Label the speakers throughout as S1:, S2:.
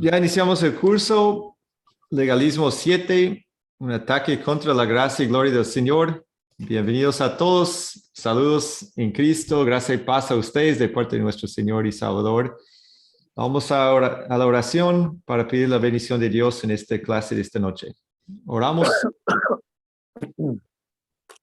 S1: Ya iniciamos el curso Legalismo 7, un ataque contra la gracia y gloria del Señor. Bienvenidos a todos, saludos en Cristo, gracia y paz a ustedes de parte de nuestro Señor y Salvador. Vamos a la oración para pedir la bendición de Dios en esta clase de esta noche. Oramos.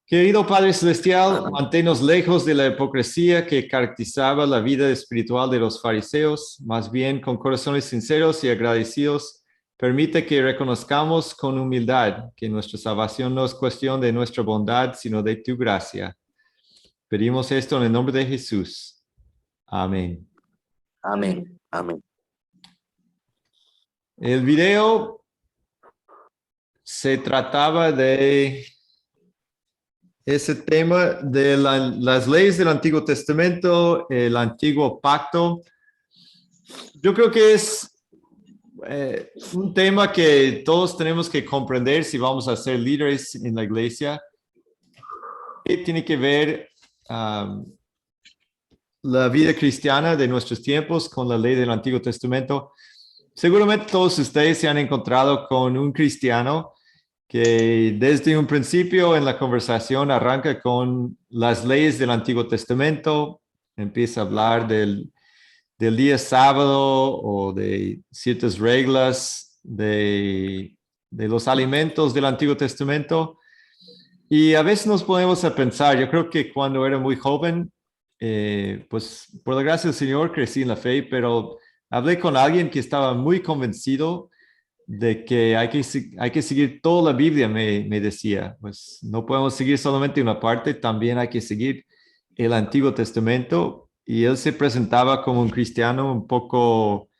S1: Querido Padre Celestial, manténnos lejos de la hipocresía que caracterizaba la vida espiritual de los fariseos, más bien con corazones sinceros y agradecidos. Permite que reconozcamos con humildad que nuestra salvación no es cuestión de nuestra bondad, sino de tu gracia. Pedimos esto en el nombre de Jesús. Amén.
S2: Amén. Amén.
S1: El video se trataba de ese tema de las leyes del Antiguo Testamento, el Antiguo Pacto. Yo creo que es un tema que todos tenemos que comprender si vamos a ser líderes en la iglesia. ¿Qué tiene que ver la vida cristiana de nuestros tiempos con la ley del Antiguo Testamento? Seguramente todos ustedes se han encontrado con un cristiano que desde un principio en la conversación arranca con las leyes del Antiguo Testamento, empieza a hablar del día sábado o de ciertas reglas de los alimentos del Antiguo Testamento. Y a veces nos ponemos a pensar, yo creo que cuando era muy joven, pues por la gracia del Señor crecí en la fe, pero hablé con alguien que estaba muy convencido de que hay que seguir toda la Biblia, me decía. Pues no podemos seguir solamente una parte, también hay que seguir el Antiguo Testamento. Y él se presentaba como un cristiano un poco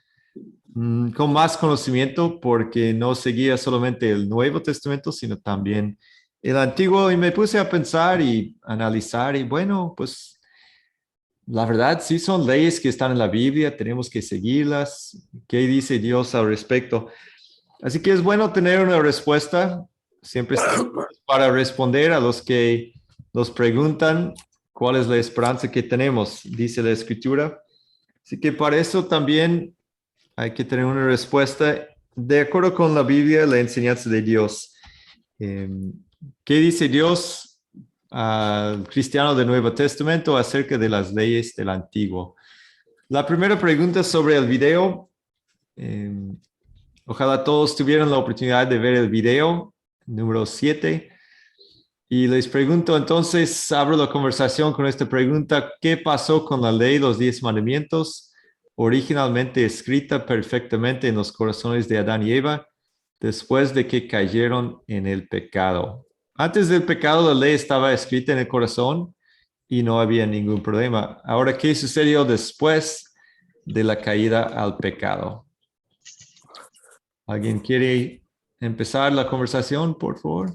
S1: con más conocimiento porque no seguía solamente el Nuevo Testamento, sino también el Antiguo. Y me puse a pensar y analizar y bueno, pues la verdad sí son leyes que están en la Biblia, tenemos que seguirlas. ¿Qué dice Dios al respecto? Así que es bueno tener una respuesta, siempre para responder a los que nos preguntan cuál es la esperanza que tenemos, dice la Escritura. Así que para eso también hay que tener una respuesta de acuerdo con la Biblia, la enseñanza de Dios. ¿Qué dice Dios al cristiano del Nuevo Testamento acerca de las leyes del Antiguo? La primera pregunta sobre el video. Ojalá todos tuvieran la oportunidad de ver el video número 7. Y les pregunto entonces, abro la conversación con esta pregunta: ¿qué pasó con la ley, los 10 mandamientos, originalmente escrita perfectamente en los corazones de Adán y Eva, después de que cayeron en el pecado? Antes del pecado, la ley estaba escrita en el corazón y no había ningún problema. Ahora, ¿qué sucedió después de la caída al pecado? ¿Alguien quiere empezar la conversación, por favor?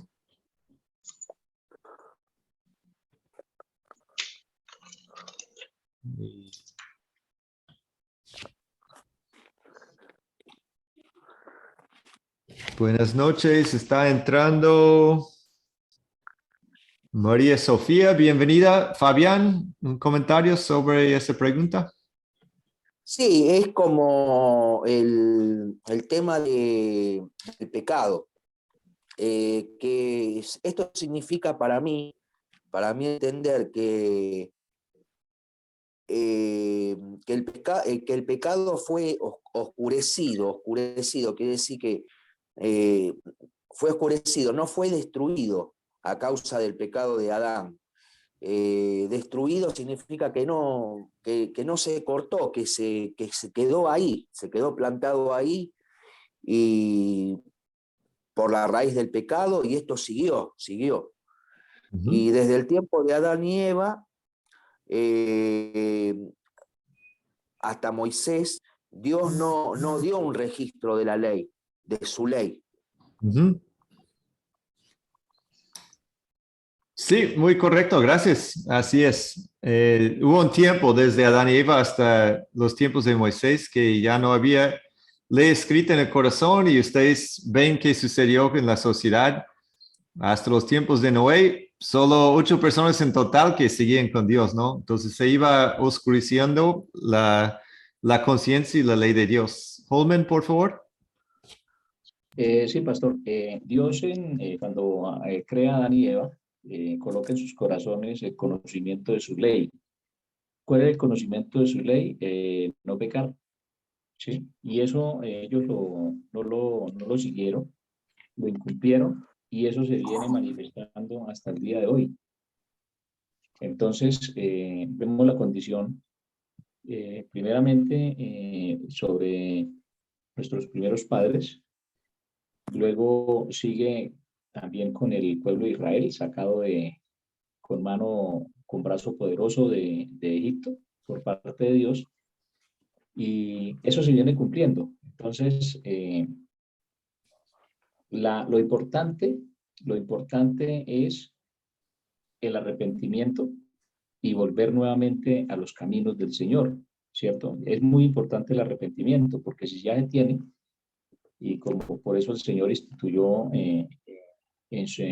S1: Buenas noches, está entrando María Sofía, bienvenida. Fabián, ¿un comentario sobre esa pregunta?
S2: Sí, es como el tema del pecado. Esto significa para mí entender que el pecado fue oscurecido, quiere decir que fue oscurecido, no fue destruido a causa del pecado de Adán. Destruido significa que no se cortó, que se quedó ahí, se quedó plantado ahí y por la raíz del pecado, y esto siguió. Y desde el tiempo de Adán y Eva hasta Moisés, Dios no dio un registro de la ley, de su ley.
S1: Sí, muy correcto, gracias. Así es. Hubo un tiempo desde Adán y Eva hasta los tiempos de Moisés que ya no había ley escrita en el corazón, y ustedes ven qué sucedió en la sociedad hasta los tiempos de Noé. Solo 8 personas en total que seguían con Dios, ¿no? Entonces se iba oscureciendo la conciencia y la ley de Dios. Holman, por favor.
S3: Sí, pastor. Dios cuando crea a Adán y Eva, coloca en sus corazones el conocimiento de su ley. ¿Cuál es el conocimiento de su ley? No pecar. ¿Sí? Y eso ellos no lo siguieron, lo incumplieron y eso se viene manifestando hasta el día de hoy. Entonces, vemos la condición, primeramente, sobre nuestros primeros padres. Luego sigue también con el pueblo de Israel, sacado con brazo poderoso de Egipto por parte de Dios. Y eso se viene cumpliendo. Entonces, lo importante es el arrepentimiento y volver nuevamente a los caminos del Señor, ¿cierto? Es muy importante el arrepentimiento, porque si ya se tiene, y como por eso el Señor instituyó en sus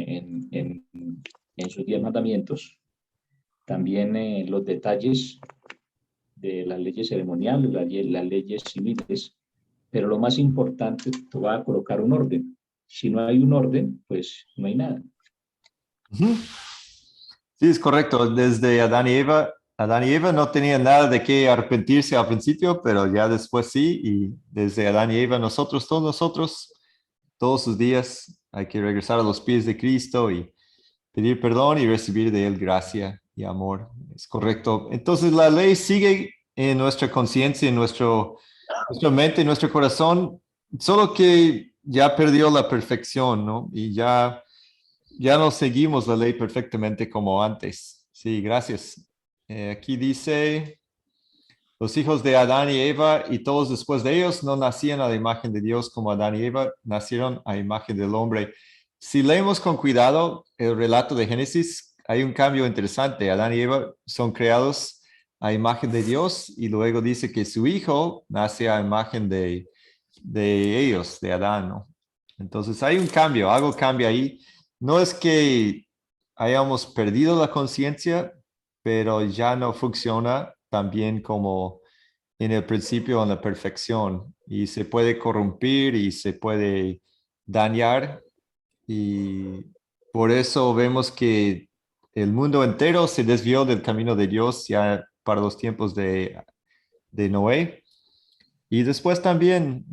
S3: 10 mandamientos, también los detalles de las leyes ceremoniales, las leyes civiles, pero lo más importante, tú vas a colocar un orden. Si no hay un orden, pues no hay nada.
S1: Ujú. Sí, es correcto. Desde Adán y Eva no tenían nada de qué arrepentirse al principio, pero ya después sí, y desde Adán y Eva todos nosotros, todos los días hay que regresar a los pies de Cristo y pedir perdón y recibir de Él gracia y amor. Es correcto. Entonces la ley sigue en nuestra conciencia, en nuestra mente, en nuestro corazón, solo que ya perdió la perfección, ¿no? Y ya no seguimos la ley perfectamente como antes. Sí, gracias. Aquí dice, los hijos de Adán y Eva y todos después de ellos no nacían a la imagen de Dios como Adán y Eva nacieron a imagen del hombre. Si leemos con cuidado el relato de Génesis, hay un cambio interesante. Adán y Eva son creados a imagen de Dios y luego dice que su hijo nace a imagen de ellos, de Adán, ¿no? Entonces hay un cambio, algo cambia ahí. No es que hayamos perdido la conciencia, pero ya no funciona tan bien como en el principio, en la perfección, y se puede corrompir y se puede dañar, y por eso vemos que el mundo entero se desvió del camino de Dios ya para los tiempos de Noé. Y después también,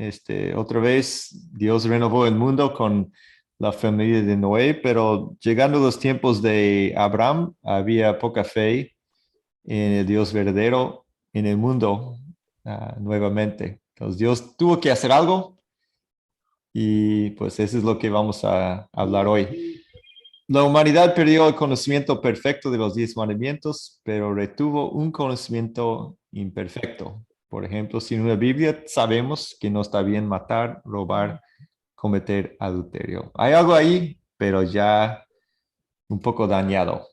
S1: otra vez, Dios renovó el mundo con la familia de Noé, pero llegando los tiempos de Abraham, había poca fe en el Dios verdadero en el mundo nuevamente. Entonces Dios tuvo que hacer algo y pues eso es lo que vamos a hablar hoy. La humanidad perdió el conocimiento perfecto de los 10 mandamientos, pero retuvo un conocimiento imperfecto. Por ejemplo, sin una Biblia sabemos que no está bien matar, robar, cometer adulterio. Hay algo ahí, pero ya un poco dañado.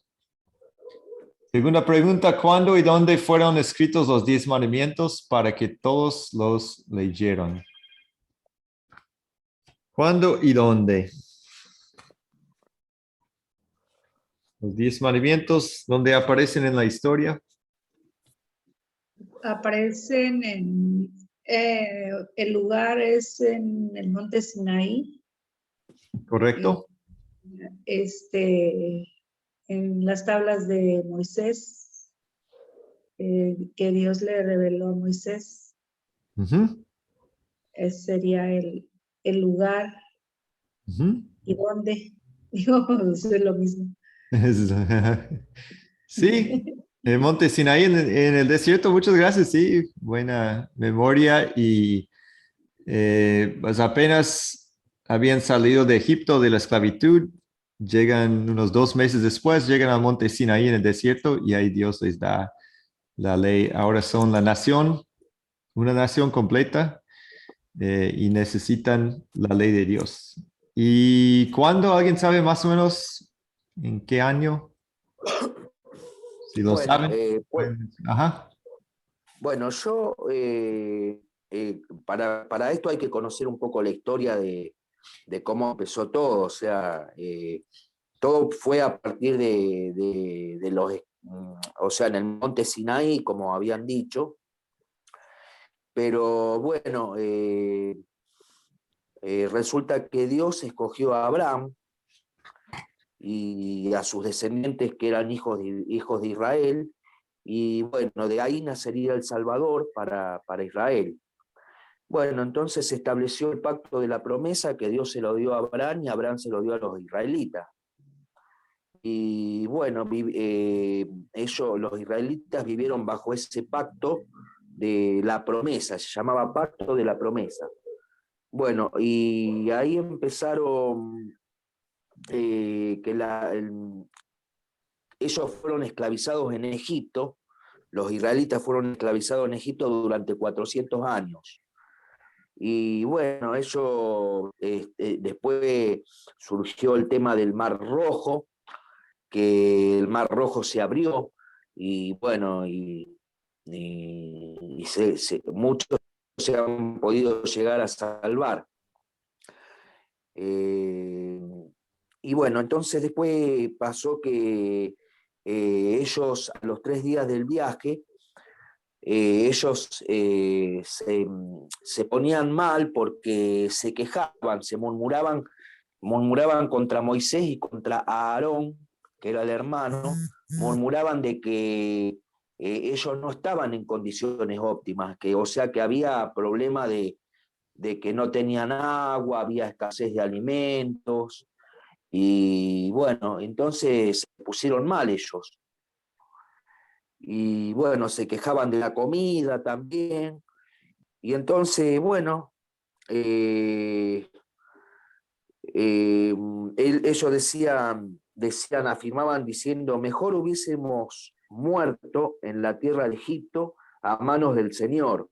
S1: Segunda pregunta, ¿cuándo y dónde fueron escritos los 10 mandamientos para que todos los leyeron? ¿Cuándo y dónde? Los 10 mandamientos, ¿dónde aparecen en la historia?
S4: Aparecen el lugar es en el monte Sinaí,
S1: ¿Correcto?
S4: en las tablas de Moisés, que Dios le reveló a Moisés.
S1: Ujú,
S4: Ese sería el lugar
S1: ujú.
S4: y dónde. Digo, eso es lo mismo.
S1: Sí, el monte Sinaí en el desierto, muchas gracias, sí, buena memoria y pues apenas habían salido de Egipto de la esclavitud, llegan unos 2 meses después, llegan al monte Sinaí en el desierto y ahí Dios les da la ley. Ahora son la nación, una nación completa y necesitan la ley de Dios. ¿Y cuándo? ¿Alguien sabe más o menos en qué año? Si lo
S2: Bueno,
S1: saben. Ajá.
S2: bueno, yo para esto hay que conocer un poco la historia de cómo empezó todo. O sea, todo fue a partir o sea, en el monte Sinaí, como habían dicho, Pero bueno, resulta que Dios escogió a Abraham y a sus descendientes que eran hijos de Israel, y bueno, de ahí nacería el Salvador para Israel. Bueno, entonces se estableció el pacto de la promesa que Dios se lo dio a Abraham y Abraham se lo dio a los israelitas. Y bueno, los israelitas vivieron bajo ese pacto de la promesa, se llamaba pacto de la promesa. Bueno, y ahí empezaron ellos fueron esclavizados en Egipto, los israelitas fueron esclavizados en Egipto durante 400 años. Y bueno, después surgió el tema del Mar Rojo, que el Mar Rojo se abrió y bueno, muchos se han podido llegar a salvar. Y bueno, entonces después pasó que ellos, a los 3 días del viaje, ellos se ponían mal porque se quejaban, murmuraban contra Moisés y contra Aarón, que era el hermano, murmuraban de que ellos no estaban en condiciones óptimas, o sea que había problema de que no tenían agua, había escasez de alimentos, y bueno, entonces se pusieron mal ellos. Y bueno, se quejaban de la comida también. Y entonces, bueno, eh, ellos afirmaban diciendo, mejor hubiésemos muerto en la tierra de Egipto a manos del Señor.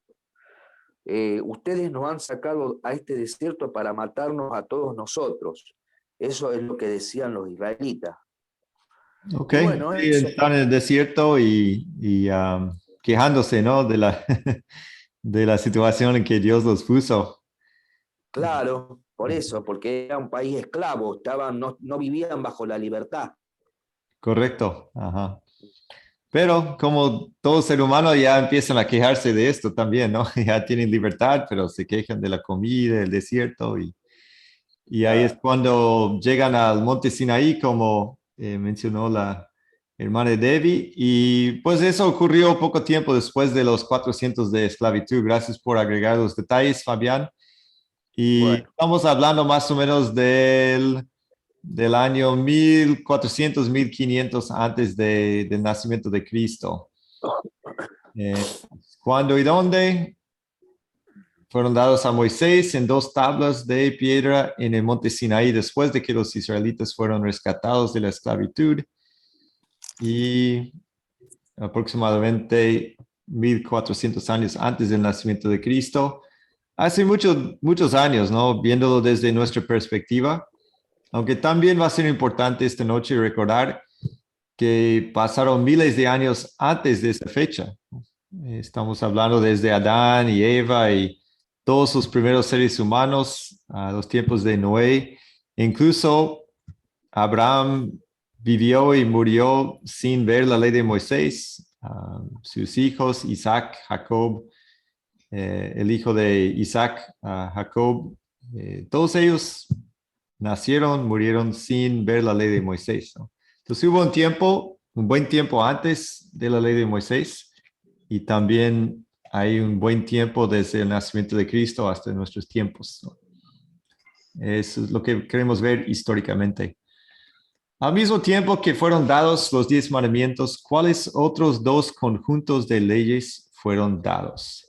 S2: Ustedes nos han sacado a este desierto para matarnos a todos nosotros. Eso es lo que decían los israelitas.
S1: Ok,
S2: Y bueno,
S1: sí, están en el desierto y quejándose, ¿no? De de la situación en que Dios los puso.
S2: claro, por eso, porque era un país esclavo, no vivían bajo la libertad.
S1: Correcto. Ajá. Pero como todo ser humano ya empiezan a quejarse de esto también, ¿no? Ya tienen libertad, pero se quejan de la comida, del desierto y ahí es cuando llegan al monte Sinaí, como mencionó la hermana Debbie, y pues eso ocurrió poco tiempo después de los 400 de esclavitud. Gracias por agregar los detalles, Fabián. Y
S2: Bueno,
S1: estamos hablando más o menos del año 1400, 1500 antes del nacimiento de Cristo. ¿Cuándo y dónde? Fueron dados a Moisés en 2 tablas de piedra en el monte Sinaí después de que los israelitas fueron rescatados de la esclavitud y aproximadamente 1400 años antes del nacimiento de Cristo. Hace muchos, muchos años, ¿no? Viéndolo desde nuestra perspectiva, aunque también va a ser importante esta noche recordar que pasaron miles de años antes de esa fecha. Estamos hablando desde Adán y Eva y todos los primeros seres humanos a los tiempos de Noé. Incluso Abraham vivió y murió sin ver la ley de Moisés. Sus hijos, Isaac, Jacob, el hijo de Isaac, Jacob, todos ellos nacieron, murieron sin ver la ley de Moisés, ¿no? Entonces hubo un buen tiempo antes de la ley de Moisés y también hay un buen tiempo desde el nacimiento de Cristo hasta nuestros tiempos, ¿no? Eso es lo que queremos ver históricamente. Al mismo tiempo que fueron dados los 10 mandamientos, ¿cuáles otros 2 conjuntos de leyes fueron dados?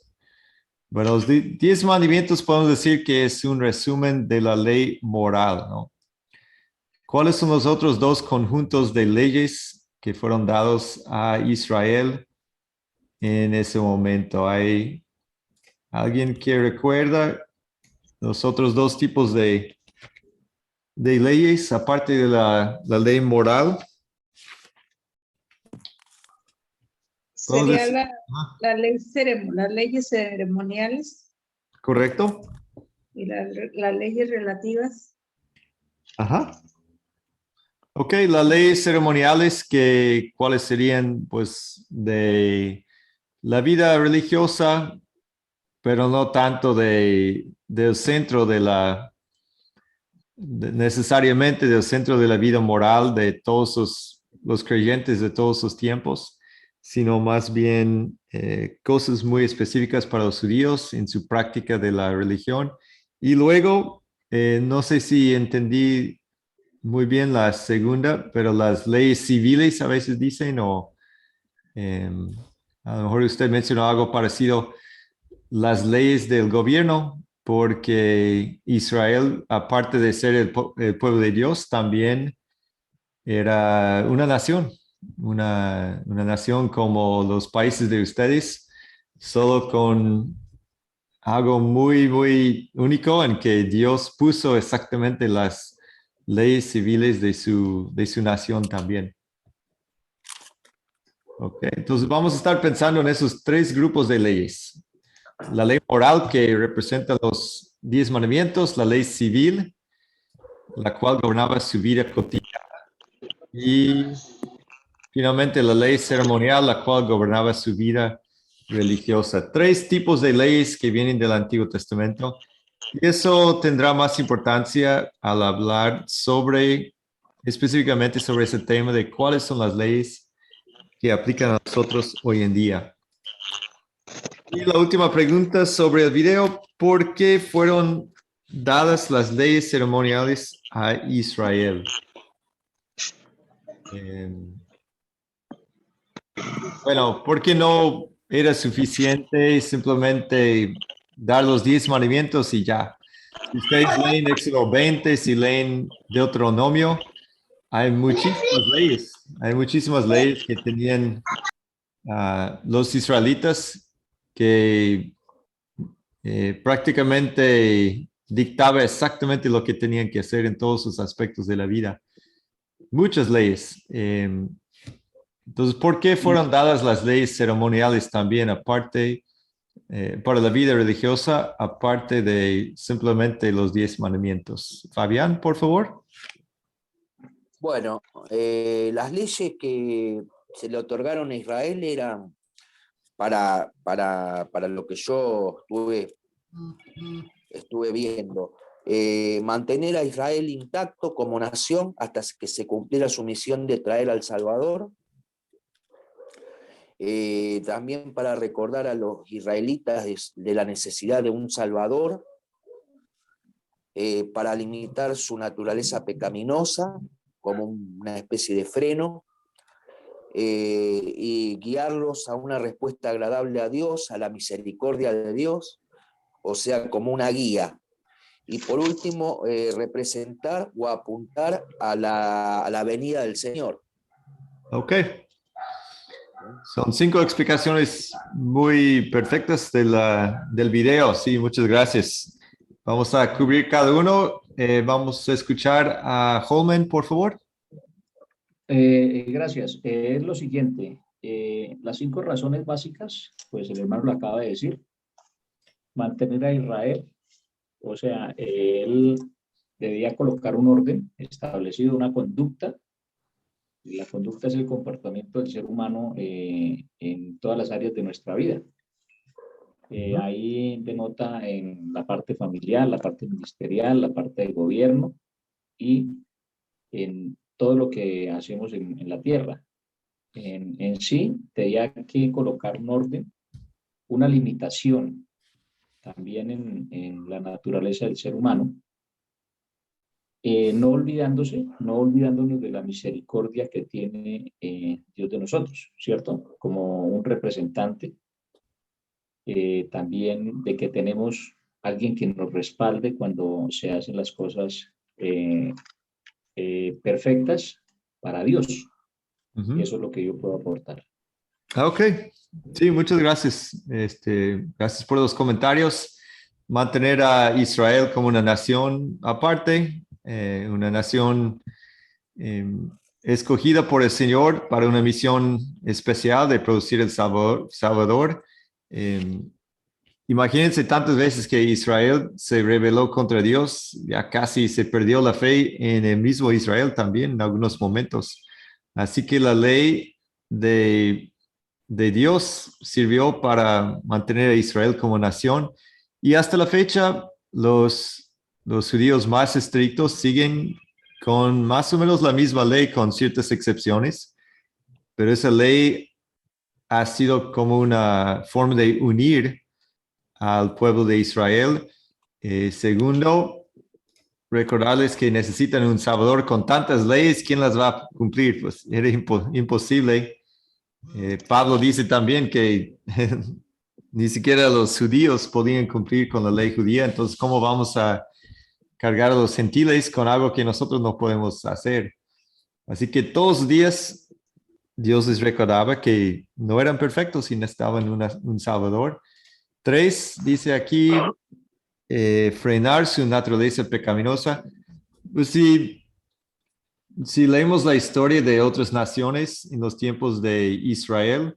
S1: Bueno, los 10 mandamientos podemos decir que es un resumen de la ley moral, ¿no? ¿Cuáles son los otros 2 conjuntos de leyes que fueron dados a Israel en ese momento? ¿Hay alguien que recuerda los otros 2 tipos de leyes, aparte de la ley moral?
S4: Sería las leyes ceremoniales
S1: ¿Correcto?
S4: y las leyes relativas.
S1: Ajá. Ok, las leyes ceremoniales, ¿cuáles serían? Pues de la vida religiosa, pero no tanto del centro necesariamente del centro de la vida moral de todos los creyentes de todos los tiempos, sino más bien cosas muy específicas para los judíos en su práctica de la religión. Y luego, no sé si entendí muy bien la segunda, pero las leyes civiles a veces dicen, o a lo mejor usted mencionó algo parecido, las leyes del gobierno, porque Israel, aparte de ser el pueblo de Dios, también era una nación, una nación como los países de ustedes, solo con algo muy, muy único en que Dios puso exactamente las leyes civiles de su nación también. Ok, entonces vamos a estar pensando en esos tres grupos de leyes. La ley moral, que representa los 10 mandamientos, la ley civil, la cual gobernaba su vida cotidiana, y finalmente la ley ceremonial, la cual gobernaba su vida religiosa. Tres tipos de leyes que vienen del Antiguo Testamento. Y eso tendrá más importancia al hablar específicamente sobre ese tema de cuáles son las leyes que aplican a nosotros hoy en día. Y la última pregunta sobre el video: ¿por qué fueron dadas las leyes ceremoniales a Israel? Bueno, ¿por qué no era suficiente simplemente dar los 10 mandamientos y ya? Si ustedes leen Éxodo 20, si leen Deuteronomio, hay muchísimas leyes que tenían los israelitas que prácticamente dictaba exactamente lo que tenían que hacer en todos sus aspectos de la vida. Muchas leyes. Entonces, ¿por qué fueron dadas las leyes ceremoniales también, aparte, para la vida religiosa, aparte de simplemente los 10 mandamientos? Fabián, por favor.
S2: Bueno, las leyes que se le otorgaron a Israel eran para lo que yo estuve viendo. Mantener a Israel intacto como nación hasta que se cumpliera su misión de traer al Salvador. También para recordar a los israelitas de la necesidad de un Salvador, para limitar su naturaleza pecaminosa como una especie de freno, y guiarlos a una respuesta agradable a Dios, a la misericordia de Dios, o sea, como una guía. Y por último, representar o apuntar a la venida del Señor.
S1: Ok. Son 5 explicaciones muy perfectas del video. Sí, muchas gracias. Vamos a cubrir cada uno. Vamos a escuchar a Holman, por favor.
S3: Gracias. Es lo siguiente. Las 5 razones básicas, pues el hermano lo acaba de decir. Mantener a Israel, o sea, él debía colocar un orden establecido, una conducta. La conducta es el comportamiento del ser humano en todas las áreas de nuestra vida. Ahí denota en la parte familiar, la parte ministerial, la parte de gobierno y en todo lo que hacemos en la tierra. En sí, tenía que colocar un orden, una limitación también en la naturaleza del ser humano, no olvidándonos de la misericordia que tiene Dios de nosotros, ¿cierto? Como un representante, también de que tenemos alguien que nos respalde cuando se hacen las cosas perfectas para Dios. Eso es lo que yo puedo aportar.
S1: Ok, sí, muchas gracias. Gracias por los comentarios. Mantener a Israel como una nación aparte, una nación escogida por el Señor para una misión especial de producir el Salvador. Imagínense tantas veces que Israel se rebeló contra Dios, ya casi se perdió la fe en el mismo Israel también en algunos momentos. Así que la ley de de Dios sirvió para mantener a Israel como nación y hasta la fecha los judíos más estrictos siguen con más o menos la misma ley con ciertas excepciones, pero esa ley ha sido como una forma de unir al pueblo de Israel. Segundo, recordarles que necesitan un Salvador con tantas leyes, ¿quién las va a cumplir? Pues era imposible. Pablo dice también que ni siquiera los judíos podían cumplir con la ley judía, entonces ¿cómo vamos a cargar a los gentiles con algo que nosotros no podemos hacer? Así que todos los días Dios les recordaba que no eran perfectos y necesitaban un Salvador. 3, dice aquí, frenar su naturaleza pecaminosa. Pues si leemos la historia de otras naciones en los tiempos de Israel,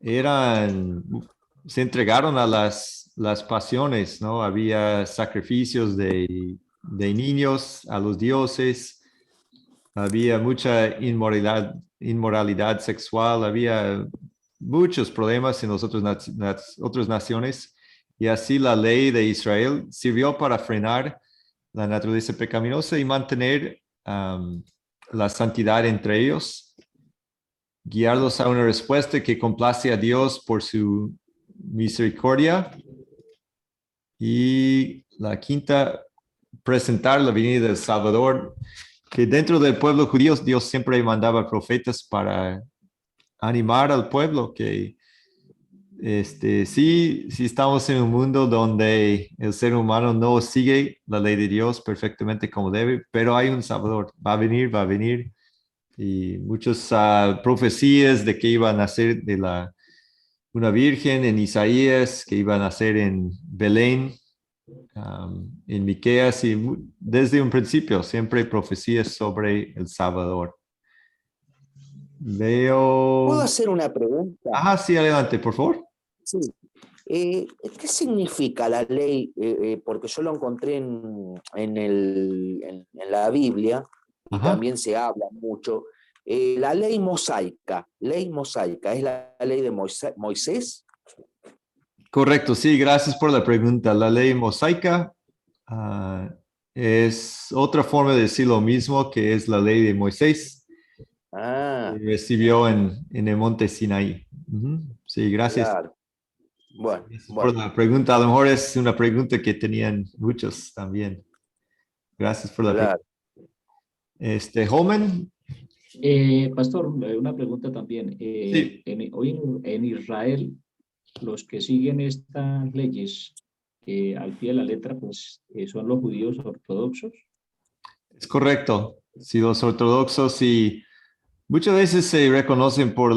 S1: se entregaron a las pasiones, ¿no? Había sacrificios de niños a los dioses, había mucha inmoralidad sexual, había muchos problemas en las otras naciones, y así la ley de Israel sirvió para frenar la naturaleza pecaminosa y mantener la santidad entre ellos, guiarlos a una respuesta que complace a Dios por su misericordia. Y la quinta, presentar la venida del Salvador, que dentro del pueblo judío Dios siempre mandaba profetas para animar al pueblo que sí estamos en un mundo donde el ser humano no sigue la ley de Dios perfectamente como debe, pero hay un Salvador, va a venir, y muchas profecías de que iba a nacer una virgen en Isaías, que iba a nacer en Belén, en Miqueas, y desde un principio siempre hay profecías sobre el Salvador.
S2: ¿Puedo
S1: Veo...
S2: hacer una pregunta?
S1: Ajá, sí, adelante, por favor.
S2: Sí. ¿Qué significa la ley? Porque yo lo encontré en la Biblia y
S1: Ajá.
S2: también se habla mucho. La ley mosaica, ¿es la ley de Moisés?
S1: Correcto, sí, gracias por la pregunta. La ley mosaica es otra forma de decir lo mismo que es la ley de Moisés, que
S2: Ah,
S1: recibió en el monte Sinaí. Ujú. Sí, gracias.
S2: claro. Bueno,
S1: Gracias por
S2: bueno,
S1: la pregunta. A lo mejor es una pregunta que tenían muchos también. Gracias por la pregunta.
S2: claro.
S1: Holman,
S3: Pastor, una pregunta también.
S1: sí,
S3: Hoy en Israel, los que siguen estas leyes al pie de la letra, pues son los judíos ortodoxos.
S1: es correcto. Sí, los ortodoxos y muchas veces se reconocen por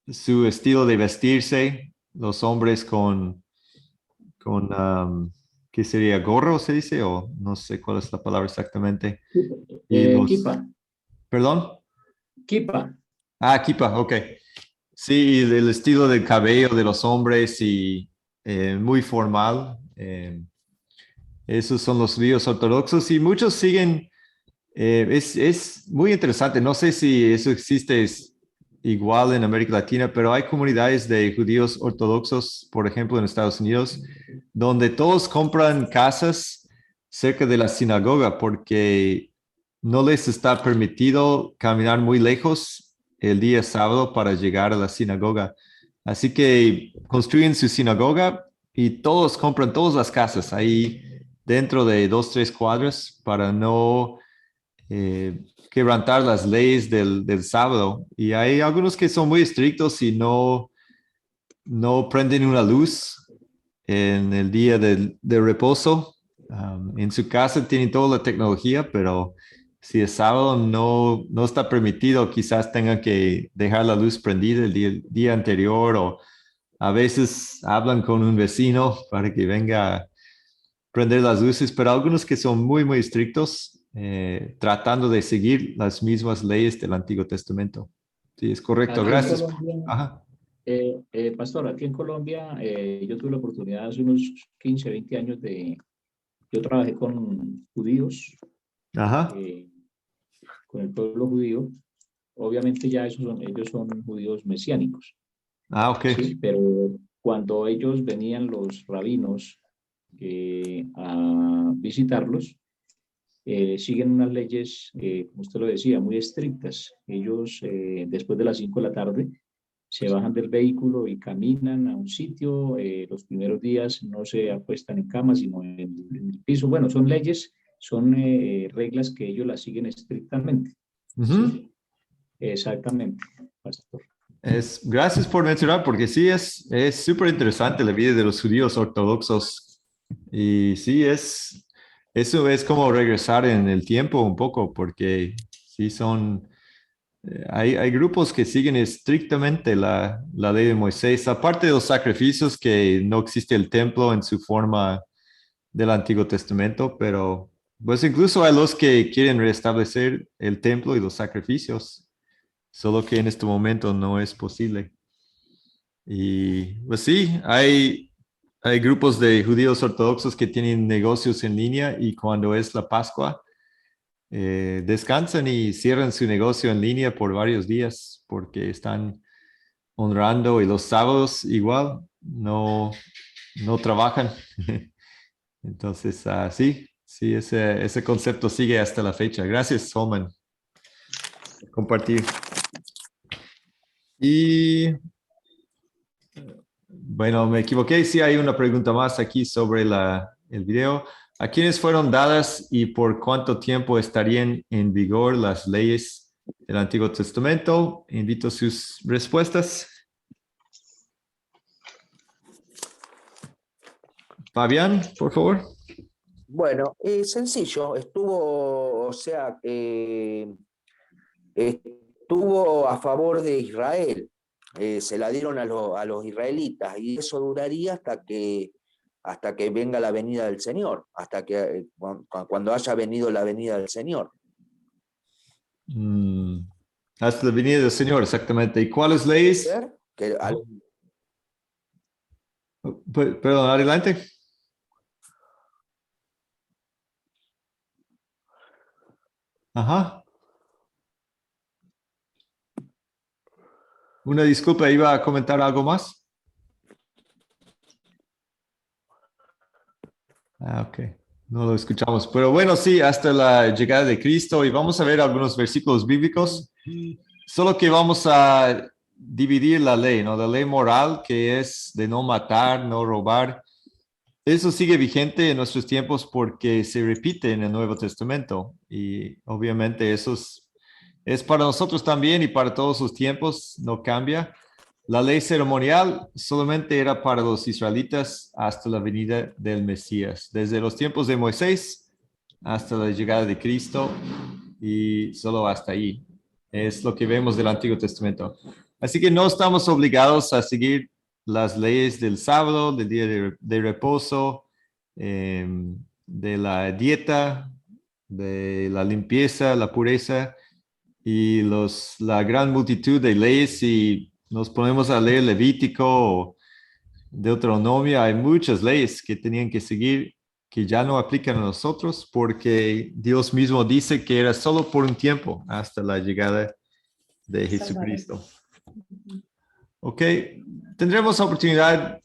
S1: su estilo de vestirse, los hombres con ¿qué sería? ¿Gorro se dice? O no sé cuál es la palabra exactamente. Y
S3: Kipa,
S1: ¿perdón?
S3: kipa.
S1: Ah, kipa, ok. Sí, el estilo del cabello de los hombres y muy formal. Esos son los judíos ortodoxos y muchos siguen. Es muy interesante. No sé si eso existe igual en América Latina, pero hay comunidades de judíos ortodoxos, por ejemplo, en Estados Unidos, donde todos compran casas cerca de la sinagoga porque no les está permitido caminar muy lejos el día sábado para llegar a la sinagoga. Así que construyen su sinagoga y todos compran todas las casas ahí dentro de 2, 3 cuadras para no quebrantar las leyes del sábado. Y hay algunos que son muy estrictos y no prenden una luz en el día de reposo. En su casa tienen toda la tecnología, pero si es sábado no está permitido, quizás tengan que dejar la luz prendida el día anterior, o a veces hablan con un vecino para que venga a prender las luces, pero algunos que son muy, muy estrictos, tratando de seguir las mismas leyes del Antiguo Testamento. Sí, es correcto.
S3: Aquí en
S1: Gracias.
S3: Colombia,
S1: Ajá.
S3: Pastor, aquí en Colombia yo tuve la oportunidad hace unos 15, 20 años yo trabajé con judíos,
S1: Ajá.
S3: con el pueblo judío. Obviamente ya ellos son judíos mesiánicos.
S1: Ah, ok.
S3: Sí, pero cuando ellos venían los rabinos a visitarlos, siguen unas leyes, como usted lo decía, muy estrictas. Ellos, después de las 5 de la tarde, se bajan del vehículo y caminan a un sitio. Los primeros días no se acuestan en cama, sino en el piso. Bueno, son leyes, son reglas que ellos las siguen estrictamente.
S1: Ujú.
S3: Sí, exactamente, pastor.
S1: Gracias por mencionar, porque sí es súper interesante la vida de los judíos ortodoxos. Y sí, eso es como regresar en el tiempo un poco, porque sí hay grupos que siguen estrictamente la ley de Moisés, aparte de los sacrificios, que no existe el templo en su forma del Antiguo Testamento, pero pues incluso hay los que quieren restablecer el templo y los sacrificios, solo que en este momento no es posible. Y pues sí, hay grupos de judíos ortodoxos que tienen negocios en línea y cuando es la Pascua, descansan y cierran su negocio en línea por varios días porque están honrando, y los sábados igual no trabajan. Entonces, sí, ese concepto sigue hasta la fecha. Gracias, Solman, por compartir. Y bueno, me equivoqué. Sí, hay una pregunta más aquí sobre el video. ¿A quiénes fueron dadas y por cuánto tiempo estarían en vigor las leyes del Antiguo Testamento? Invito sus respuestas. Fabián, por favor.
S2: Bueno, sencillo, estuvo, o sea, estuvo a favor de Israel, se la dieron a los israelitas y eso duraría hasta que venga la venida del Señor, hasta que cuando haya venido la venida del Señor.
S1: Hasta la venida del Señor, exactamente. ¿Y cuáles
S2: ¿Puede
S1: leyes?
S2: ser?
S1: Perdón, adelante. Ajá. Una disculpa, iba a comentar algo más. Ok, no lo escuchamos. Pero bueno, sí, hasta la llegada de Cristo y vamos a ver algunos versículos bíblicos. Solo que vamos a dividir la ley, ¿no? La ley moral, que es de no matar, no robar. Eso sigue vigente en nuestros tiempos porque se repite en el Nuevo Testamento y obviamente eso es para nosotros también y para todos los tiempos, no cambia. La ley ceremonial solamente era para los israelitas hasta la venida del Mesías, desde los tiempos de Moisés hasta la llegada de Cristo y solo hasta ahí. Es lo que vemos del Antiguo Testamento. Así que no estamos obligados a seguir las leyes del sábado, del día de reposo, de la dieta, de la limpieza, la pureza y la gran multitud de leyes. Si nos ponemos a leer Levítico o Deuteronomio, hay muchas leyes que tenían que seguir que ya no aplican a nosotros porque Dios mismo dice que era solo por un tiempo hasta la llegada de Jesucristo. Ok, tendremos oportunidad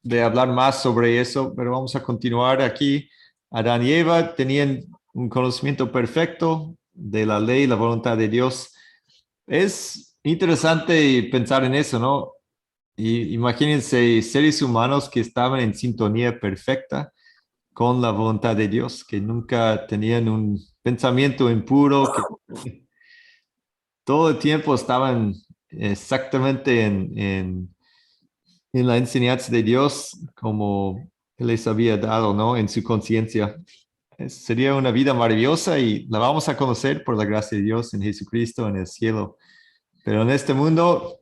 S1: de hablar más sobre eso, pero vamos a continuar aquí. Adán y Eva tenían un conocimiento perfecto de la ley y la voluntad de Dios. Es interesante pensar en eso, ¿no? Y imagínense seres humanos que estaban en sintonía perfecta con la voluntad de Dios, que nunca tenían un pensamiento impuro, que todo el tiempo estaban exactamente en la enseñanza de Dios como Él les había dado, ¿no? En su conciencia. Sería una vida maravillosa y la vamos a conocer por la gracia de Dios en Jesucristo en el cielo. Pero en este mundo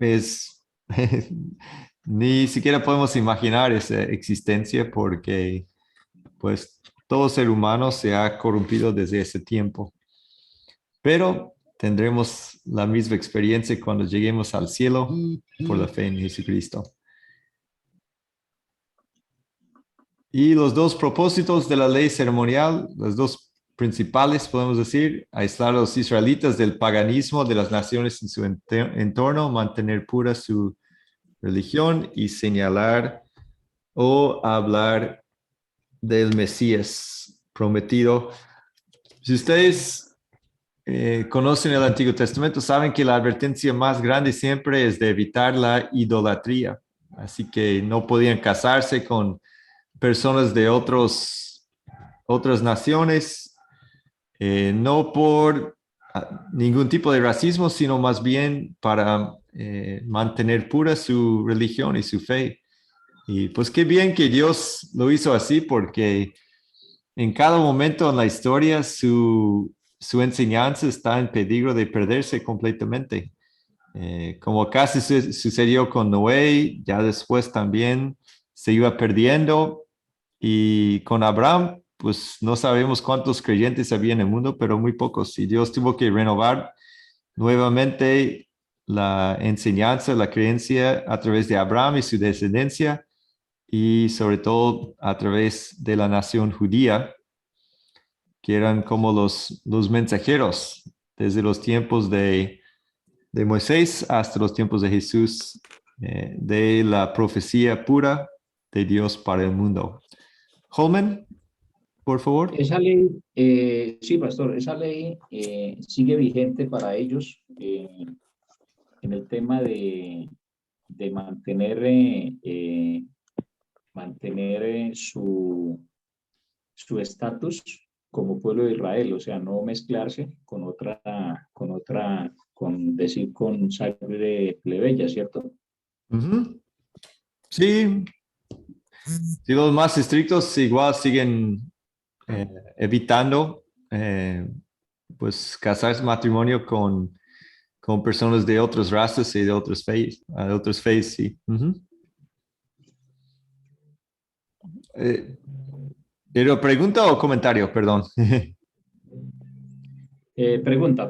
S1: ni siquiera podemos imaginar esa existencia porque pues todo ser humano se ha corrompido desde ese tiempo. Pero tendremos la misma experiencia cuando lleguemos al cielo por la fe en Jesucristo. Y los dos propósitos de la ley ceremonial, los dos principales, podemos decir, aislar a los israelitas del paganismo de las naciones en su entorno, mantener pura su religión y señalar o hablar del Mesías prometido. Si ustedes conocen el Antiguo Testamento, saben que la advertencia más grande siempre es de evitar la idolatría. Así que no podían casarse con personas de otras naciones, no por ningún tipo de racismo, sino más bien para mantener pura su religión y su fe. Y pues qué bien que Dios lo hizo así, porque en cada momento en la historia su enseñanza está en peligro de perderse completamente. Como casi sucedió con Noé, ya después también se iba perdiendo. Y con Abraham, pues no sabemos cuántos creyentes había en el mundo, pero muy pocos. Y Dios tuvo que renovar nuevamente la enseñanza, la creencia a través de Abraham y su descendencia, y sobre todo a través de la nación judía, que eran como los mensajeros desde los tiempos de Moisés hasta los tiempos de Jesús, de la profecía pura de Dios para el mundo. Holman, por favor.
S3: Esa ley, sí, pastor, esa ley sigue vigente para ellos en el tema de mantener su estatus como pueblo de Israel, o sea, no mezclarse con sangre plebeya, ¿cierto?
S1: Uh-huh. Sí, sí, los más estrictos igual siguen evitando pues casarse matrimonio con personas de otras razas y de otras fees, sí. Uh-huh. ¿Pero pregunta o comentario? Perdón.
S3: Pregunta.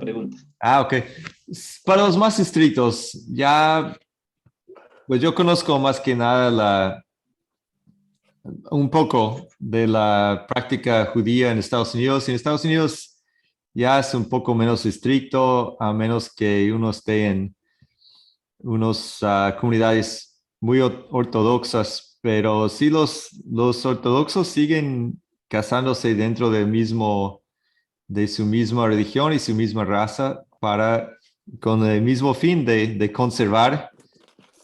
S1: Ok. Para los más estrictos, ya, pues yo conozco más que nada un poco de la práctica judía en Estados Unidos. En Estados Unidos ya es un poco menos estricto, a menos que uno esté en unas comunidades muy ortodoxas, pero sí los ortodoxos siguen casándose dentro de su misma religión y su misma raza con el mismo fin de conservar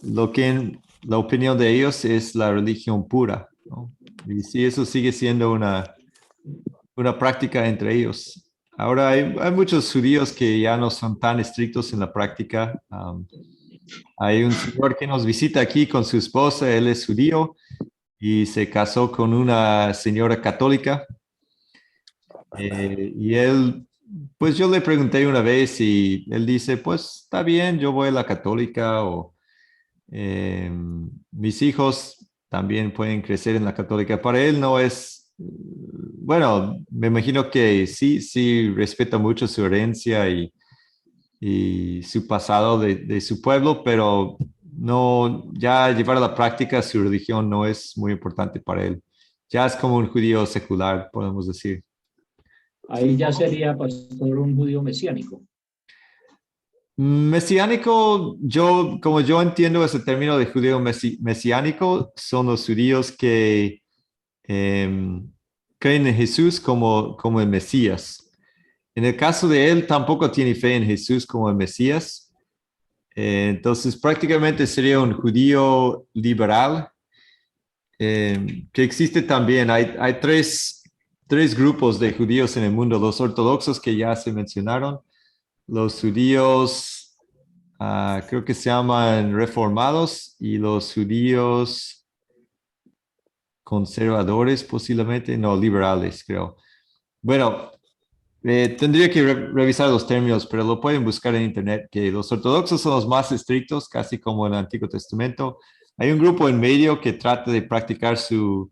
S1: lo que en la opinión de ellos es la religión pura, ¿no? Y sí, eso sigue siendo una práctica entre ellos. Ahora hay muchos judíos que ya no son tan estrictos en la práctica. Hay un señor que nos visita aquí con su esposa, él es judío y se casó con una señora católica. Y él, pues yo le pregunté una vez y él dice, pues está bien, yo voy a la católica o mis hijos también pueden crecer en la católica. Para él no es, bueno, me imagino que sí respeta mucho su herencia y su pasado de su pueblo, pero no, ya llevar a la práctica su religión no es muy importante para él. Ya es como un judío secular, podemos decir.
S3: Ahí ya sería, pastor, un judío mesiánico.
S1: Mesiánico, como yo entiendo ese término de judío mesiánico, son los judíos que creen en Jesús como el Mesías. En el caso de él, tampoco tiene fe en Jesús como el Mesías. Entonces, prácticamente sería un judío liberal, que existe también. Hay tres grupos de judíos en el mundo: los ortodoxos, que ya se mencionaron, los judíos, creo que se llaman reformados, y los judíos conservadores, posiblemente, no, liberales, creo. Bueno, tendría que revisar los términos, pero lo pueden buscar en internet, que los ortodoxos son los más estrictos, casi como en el Antiguo Testamento. Hay un grupo en medio que trata de practicar su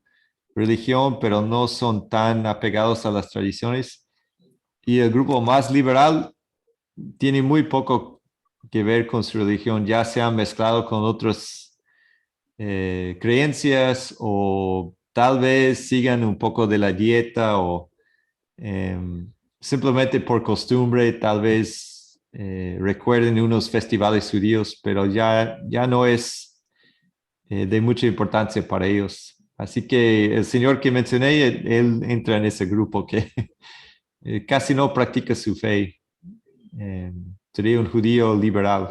S1: religión, pero no son tan apegados a las tradiciones. Y el grupo más liberal tiene muy poco que ver con su religión, ya se han mezclado con otras creencias, o tal vez sigan un poco de la dieta, o simplemente por costumbre, tal vez recuerden unos festivales judíos, pero ya no es de mucha importancia para ellos. Así que el señor que mencioné, él entra en ese grupo que casi no practica su fe. Sería un judío liberal.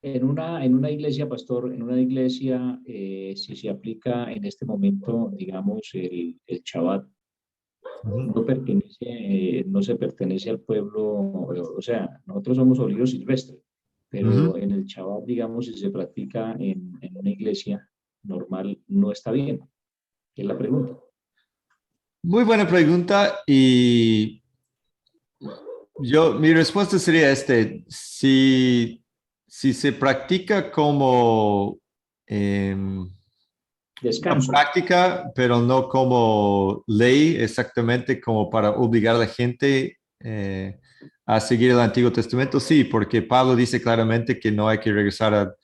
S3: En una iglesia, pastor, en una iglesia, si se aplica en este momento, digamos, el Shabbat, no se pertenece al pueblo, o sea, nosotros somos olivos silvestres, pero en el Shabbat, digamos, si se practica en una iglesia normal, no está bien. Es la pregunta.
S1: Muy buena pregunta y mi respuesta sería si se practica como una
S3: Descanso.
S1: práctica, pero no como ley, exactamente como para obligar a la gente a seguir el Antiguo Testamento, sí, porque Pablo dice claramente que no hay que regresar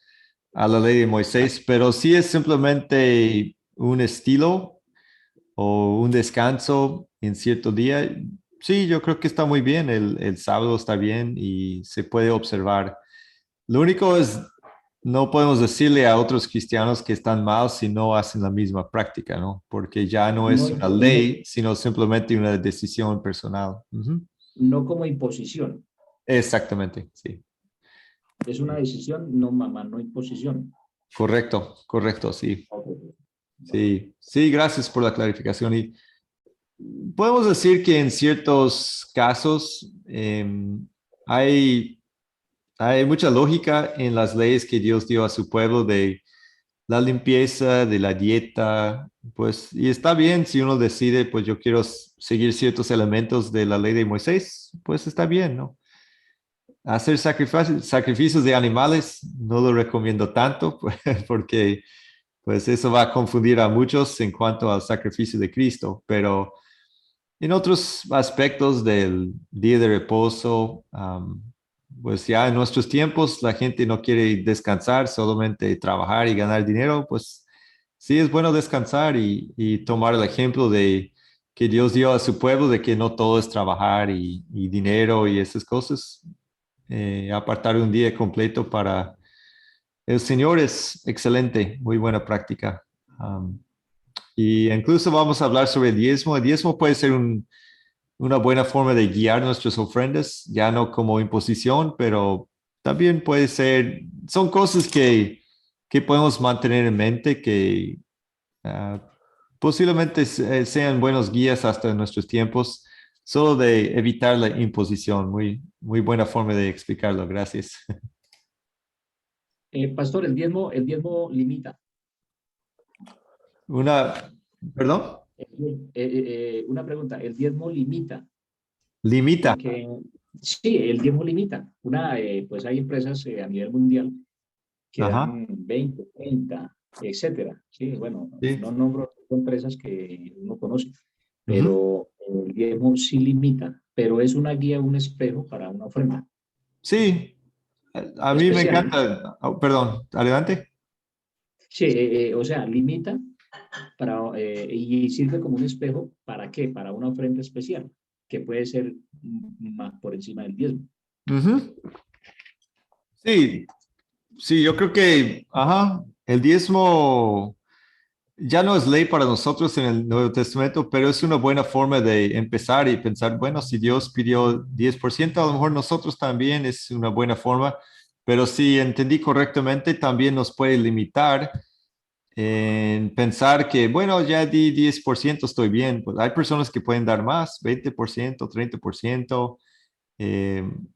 S1: a la ley de Moisés, pero sí es simplemente un estilo o un descanso en cierto día. Sí, yo creo que está muy bien, el sábado está bien y se puede observar. Lo único es, no podemos decirle a otros cristianos que están mal si no hacen la misma práctica, ¿no? Porque ya no
S3: No,
S1: es una ley, sino simplemente una decisión personal. Ujú.
S3: no como imposición.
S1: Exactamente, sí.
S3: Es una decisión, no mamá, no imposición.
S1: Correcto, correcto, sí.
S3: Ok.
S1: Sí, sí, gracias por la clarificación. Y podemos decir que en ciertos casos hay mucha lógica en las leyes que Dios dio a su pueblo de la limpieza, de la dieta, pues, y está bien si uno decide, pues yo quiero seguir ciertos elementos de la ley de Moisés, pues está bien, ¿no? Hacer sacrificios de animales no lo recomiendo tanto, pues, porque pues eso va a confundir a muchos en cuanto al sacrificio de Cristo, pero en otros aspectos del día de reposo, pues ya en nuestros tiempos la gente no quiere descansar, solamente trabajar y ganar dinero, pues sí es bueno descansar y tomar el ejemplo de que Dios dio a su pueblo de que no todo es trabajar y dinero y esas cosas. Apartar un día completo para el Señor es excelente, muy buena práctica. Y incluso vamos a hablar sobre el diezmo. El diezmo puede ser una buena forma de guiar nuestras ofrendas, ya no como imposición, pero también puede ser, son cosas que podemos mantener en mente que ah, posiblemente sean buenos guías hasta en nuestros tiempos, solo de evitar la imposición. Muy, muy buena forma de explicarlo. Gracias.
S3: Pastor, el diezmo limita.
S1: Perdón,
S3: Una pregunta, ¿el diezmo limita?
S1: limita.
S3: Porque sí, el diezmo limita. Pues hay empresas a nivel mundial que
S1: Ajá,
S3: dan 20, 30, etcétera. Sí, bueno,
S1: sí.
S3: no nombro empresas que uno conoce,
S1: Ujú.
S3: pero el diezmo sí limita, pero es una guía, un espejo para una ofrenda
S1: Sí, a mí me
S3: especial.
S1: encanta. Oh, perdón, adelante.
S3: Sí, o sea, limita y sirve como un espejo, ¿para qué? Para una ofrenda especial, que puede ser más por encima del diezmo.
S1: Ujú. Sí, sí, yo creo que, ajá, el diezmo ya no es ley para nosotros en el Nuevo Testamento, pero es una buena forma de empezar y pensar, bueno, si Dios pidió 10%, a lo mejor nosotros también es una buena forma, pero si entendí correctamente, también nos puede limitar en pensar que, bueno, ya di 10%, estoy bien. Pues hay personas que pueden dar más, 20%, 30%.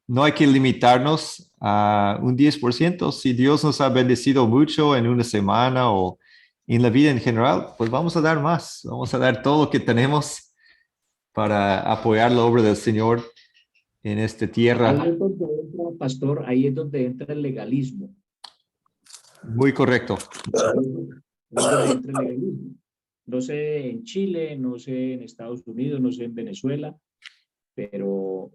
S1: No hay que limitarnos a un 10%. Si Dios nos ha bendecido mucho en una semana o en la vida en general, pues vamos a dar más. Vamos a dar todo lo que tenemos para apoyar la obra del Señor en esta
S3: Ahí
S1: tierra.
S3: es donde entra, pastor, ahí es donde entra el legalismo.
S1: Muy correcto.
S3: Ahí es donde entra el legalismo. No sé en Chile, no sé en Estados Unidos, no sé en Venezuela, pero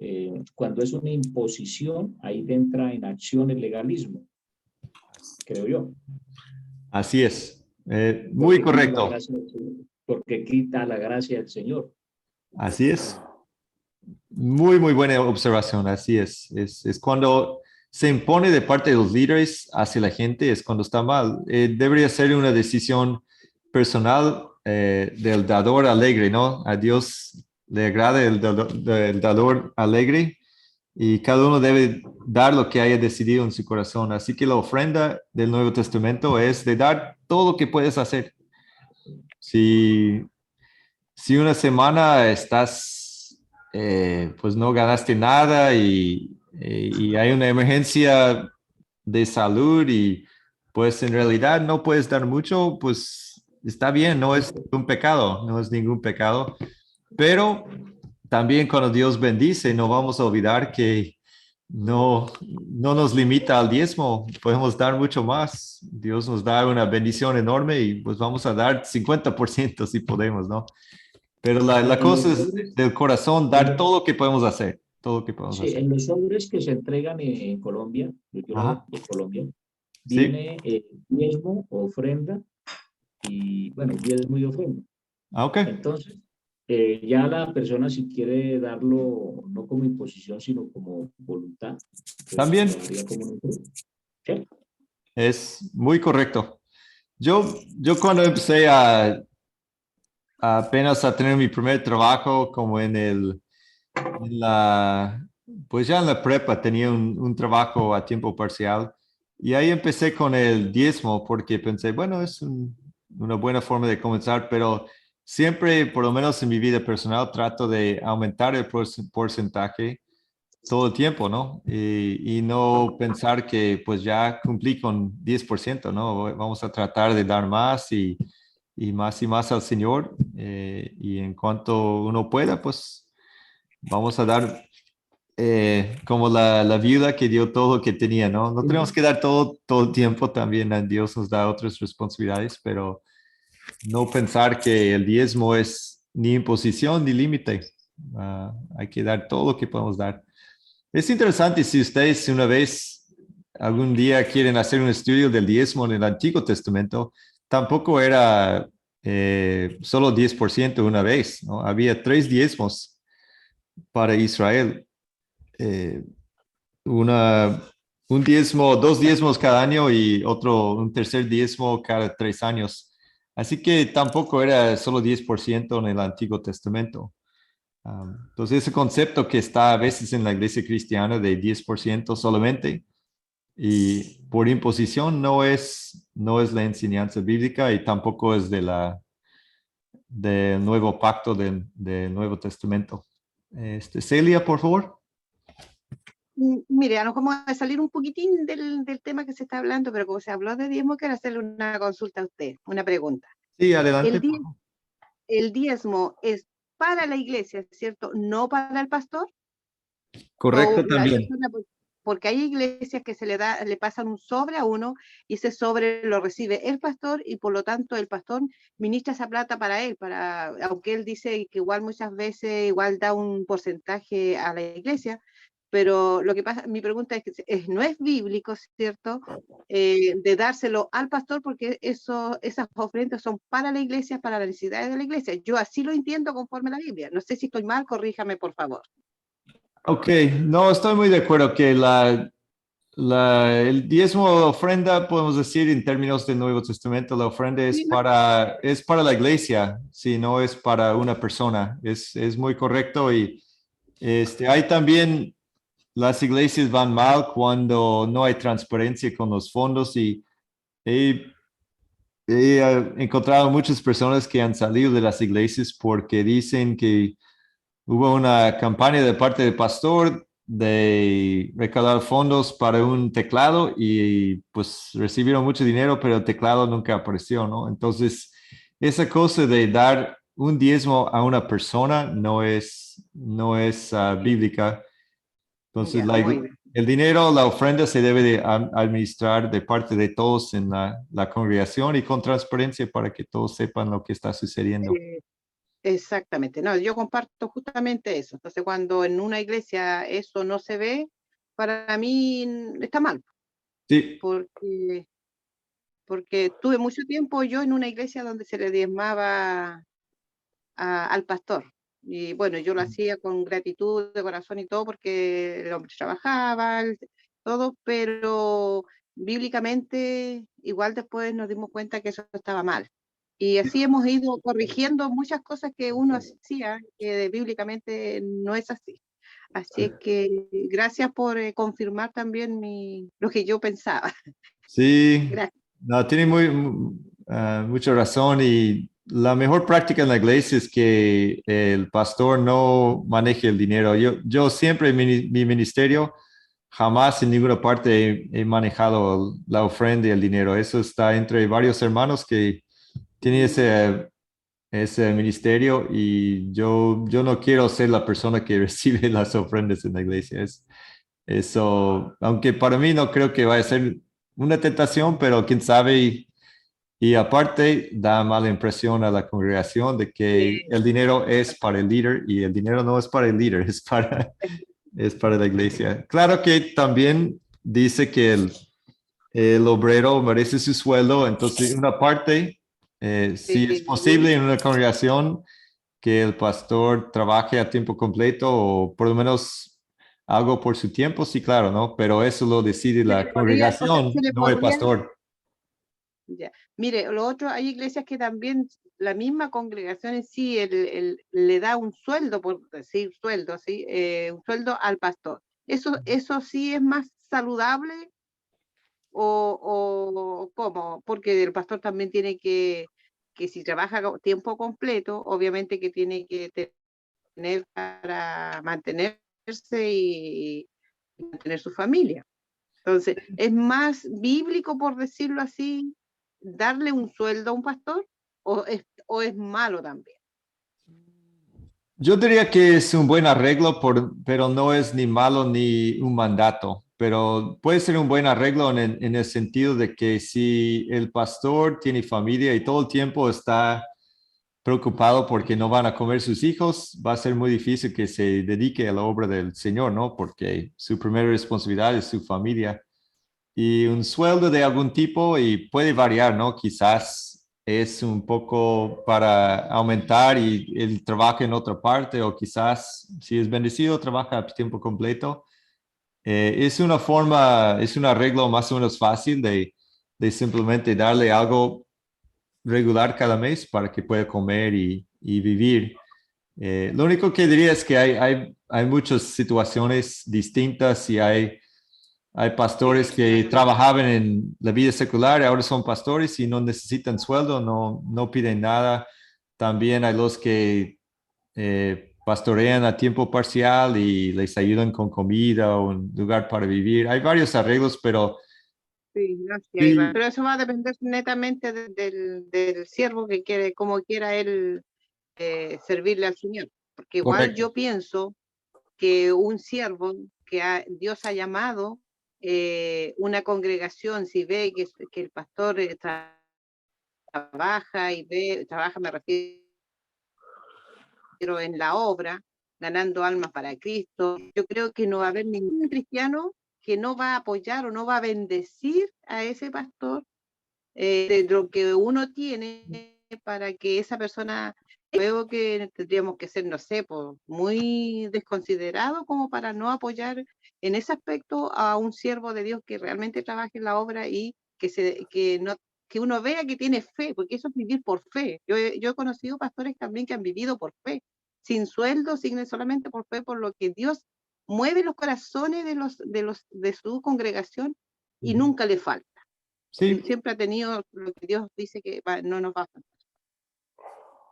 S3: cuando es una imposición, ahí entra en acción el legalismo, creo yo,
S1: Así es. Muy
S3: porque quita la
S1: correcto.
S3: gracia del Señor, porque quita la gracia del Señor.
S1: Así es. Muy, muy buena observación. Así es. Es cuando se impone de parte de los líderes hacia la gente es cuando está mal. Debería ser una decisión personal del dador alegre, ¿no? A Dios le agrada el dador alegre y cada uno debe dar lo que haya decidido en su corazón. Así que la ofrenda del Nuevo Testamento es de dar todo lo que puedes hacer. Si, si una semana estás, pues no ganaste nada y hay una emergencia de salud y pues en realidad no puedes dar mucho, pues está bien, no es un pecado, no es ningún pecado. Pero también cuando Dios bendice, no vamos a olvidar que no nos limita al diezmo, podemos dar mucho más. Dios nos da una bendición enorme y pues vamos a dar 50% si podemos, ¿no? Pero la
S3: En los
S1: cosa es
S3: sobres,
S1: del corazón,
S3: en
S1: dar
S3: lo-
S1: todo lo que podemos hacer, todo lo que podemos
S3: sí,
S1: hacer.
S3: en los sobres que se entregan en Colombia, yo lo
S1: Ajá,
S3: veo de Colombia,
S1: sí,
S3: viene diezmo, ofrenda y, bueno, diezmo y ofrenda.
S1: ok.
S3: Entonces, ya la persona si quiere darlo no como imposición, sino como voluntad, pues
S1: También
S3: lo haría como un ofrenda, ¿cierto?
S1: es muy correcto. Yo cuando empecé apenas a tener mi primer trabajo como en la, pues ya en la prepa tenía un trabajo a tiempo parcial y ahí empecé con el diezmo porque pensé, bueno, es una buena forma de comenzar, pero siempre, por lo menos en mi vida personal, trato de aumentar el porcentaje todo el tiempo, ¿no? Y no pensar que pues ya cumplí con 10%, ¿no? Vamos a tratar de dar más y más al Señor y en cuanto uno pueda, pues vamos a dar como la viuda que dio todo lo que tenía, ¿no? No tenemos que dar todo el tiempo, también a Dios nos da otras responsabilidades, pero no pensar que el diezmo es ni imposición ni límite. Hay que dar todo lo que podemos dar. Es interesante si ustedes una vez, algún día quieren hacer un estudio del diezmo en el Antiguo Testamento, tampoco era solo 10% una vez, ¿no? Había 3 diezmos para Israel. Eh, una, un diezmo, 2 diezmos cada año y un tercer diezmo cada 3 años. Así que tampoco era solo 10% en el Antiguo Testamento. Entonces, ese concepto que está a veces en la iglesia cristiana de 10% solamente y por imposición no es la enseñanza bíblica y tampoco es del nuevo pacto del Nuevo Testamento. Celia, por favor.
S5: Mire, a lo mejor vamos a salir un poquitín del tema que se está hablando, pero como se habló de diezmo, quiero hacerle una consulta a usted, una pregunta.
S1: Sí, adelante.
S5: ¿El, die- el diezmo es para la iglesia, ¿cierto? ¿No para el pastor?
S1: Correcto
S5: O la
S1: también.
S5: persona, porque hay iglesias que le pasan un sobre a uno y ese sobre lo recibe el pastor y por lo tanto el pastor ministra esa plata para él, aunque él dice que igual muchas veces igual da un porcentaje a la iglesia, pero lo que pasa, mi pregunta es que no es bíblico, ¿cierto? De dárselo al pastor porque esas ofrendas son para la iglesia, para las necesidades de la iglesia. Yo así lo entiendo conforme a la Biblia. No sé si estoy mal, corríjame por favor.
S1: Ok, no, estoy muy de acuerdo que el diezmo o ofrenda, podemos decir en términos del Nuevo Testamento, la ofrenda
S5: Sí,
S1: es para la iglesia, si no es para una persona. Es muy correcto y hay también, las iglesias van mal cuando no hay transparencia con los fondos y he, he encontrado muchas personas que han salido de las iglesias porque dicen que hubo una campaña de parte del pastor de recaudar fondos para un teclado y pues recibieron mucho dinero, pero el teclado nunca apareció, ¿no? Entonces, esa cosa de dar un diezmo a una persona no es bíblica. Entonces,
S5: ya, muy bien.
S1: el dinero, la ofrenda se debe de administrar de parte de todos en la congregación y con transparencia para que todos sepan lo que está sucediendo.
S5: Exactamente, no, yo comparto justamente eso. Entonces, cuando en una iglesia eso no se ve, para mí está mal,
S1: Sí,
S5: porque, porque tuve mucho tiempo yo en una iglesia donde se le diezmaba al pastor. Y bueno, yo lo hacía con gratitud de corazón y todo, porque el hombre trabajaba, todo, pero bíblicamente igual después nos dimos cuenta que eso estaba mal. Y así hemos ido corrigiendo muchas cosas que uno hacía, que bíblicamente no es así. Así es que gracias por confirmar también lo que yo pensaba.
S1: Sí,
S5: Gracias.
S1: no, tiene mucha razón y la mejor práctica en la iglesia es que el pastor no maneje el dinero. Yo siempre en mi ministerio, jamás en ninguna parte he manejado la ofrenda y el dinero. Eso está entre varios hermanos que tienen ese ministerio y yo no quiero ser la persona que recibe las ofrendas en la iglesia. Eso, aunque para mí no creo que vaya a ser una tentación, pero quién sabe. Y aparte da mala impresión a la congregación de que el dinero es para el líder y el dinero no es para el líder, es para la iglesia. Claro que también dice que el obrero merece su sueldo, entonces una parte, si es posible en una congregación que el pastor trabaje a tiempo completo o por lo menos algo por su tiempo, sí, claro, ¿no? Pero eso lo decide la congregación,
S5: Se le
S1: no el
S5: podría,
S1: pastor.
S5: ya. Mire, lo otro, hay iglesias que también la misma congregación en sí le da un sueldo, por decir sueldo, ¿sí? Un sueldo al pastor. Eso sí es más saludable o cómo, porque el pastor también tiene que si trabaja tiempo completo, obviamente que tiene que tener para mantenerse y mantener su familia. Entonces, ¿es más bíblico, por decirlo así, darle un sueldo a un pastor o es malo también?
S1: Yo diría que es un buen arreglo, pero no es ni malo ni un mandato, pero puede ser un buen arreglo en el sentido de que si el pastor tiene familia y todo el tiempo está preocupado porque no van a comer sus hijos, va a ser muy difícil que se dedique a la obra del Señor, ¿no? Porque su primera responsabilidad es su familia. Y un sueldo de algún tipo y puede variar, ¿no? Quizás es un poco para aumentar y el trabajo en otra parte o quizás si es bendecido trabaja a tiempo completo. Es una forma, es un arreglo más o menos fácil de simplemente darle algo regular cada mes para que pueda comer y vivir. Lo único que diría es que hay muchas situaciones distintas y hay pastores que trabajaban en la vida secular y ahora son pastores y no necesitan sueldo, no piden nada. También hay los que pastorean a tiempo parcial y les ayudan con comida o un lugar para vivir. Hay varios arreglos, pero
S5: Sí, gracias,
S1: sí,
S5: pero eso va a depender netamente del siervo que quiere, como quiera él servirle al Señor. Porque igual
S1: correcto.
S5: yo pienso que un siervo que Dios ha llamado, una congregación, si ve que el pastor trabaja me refiero en la obra, ganando almas para Cristo, yo creo que no va a haber ningún cristiano que no va a apoyar o no va a bendecir a ese pastor de lo que uno tiene para que esa persona, luego que tendríamos que ser, no sé, pues, muy desconsiderado como para no apoyar en ese aspecto a un siervo de Dios que realmente trabaje en la obra y que uno vea que tiene fe, porque eso es vivir por fe. Yo he conocido pastores también que han vivido por fe, sin sueldo, solamente por fe, por lo que Dios mueve los corazones de su congregación y nunca le falta.
S1: Sí,
S5: Siempre ha tenido lo que Dios dice que no nos va a faltar.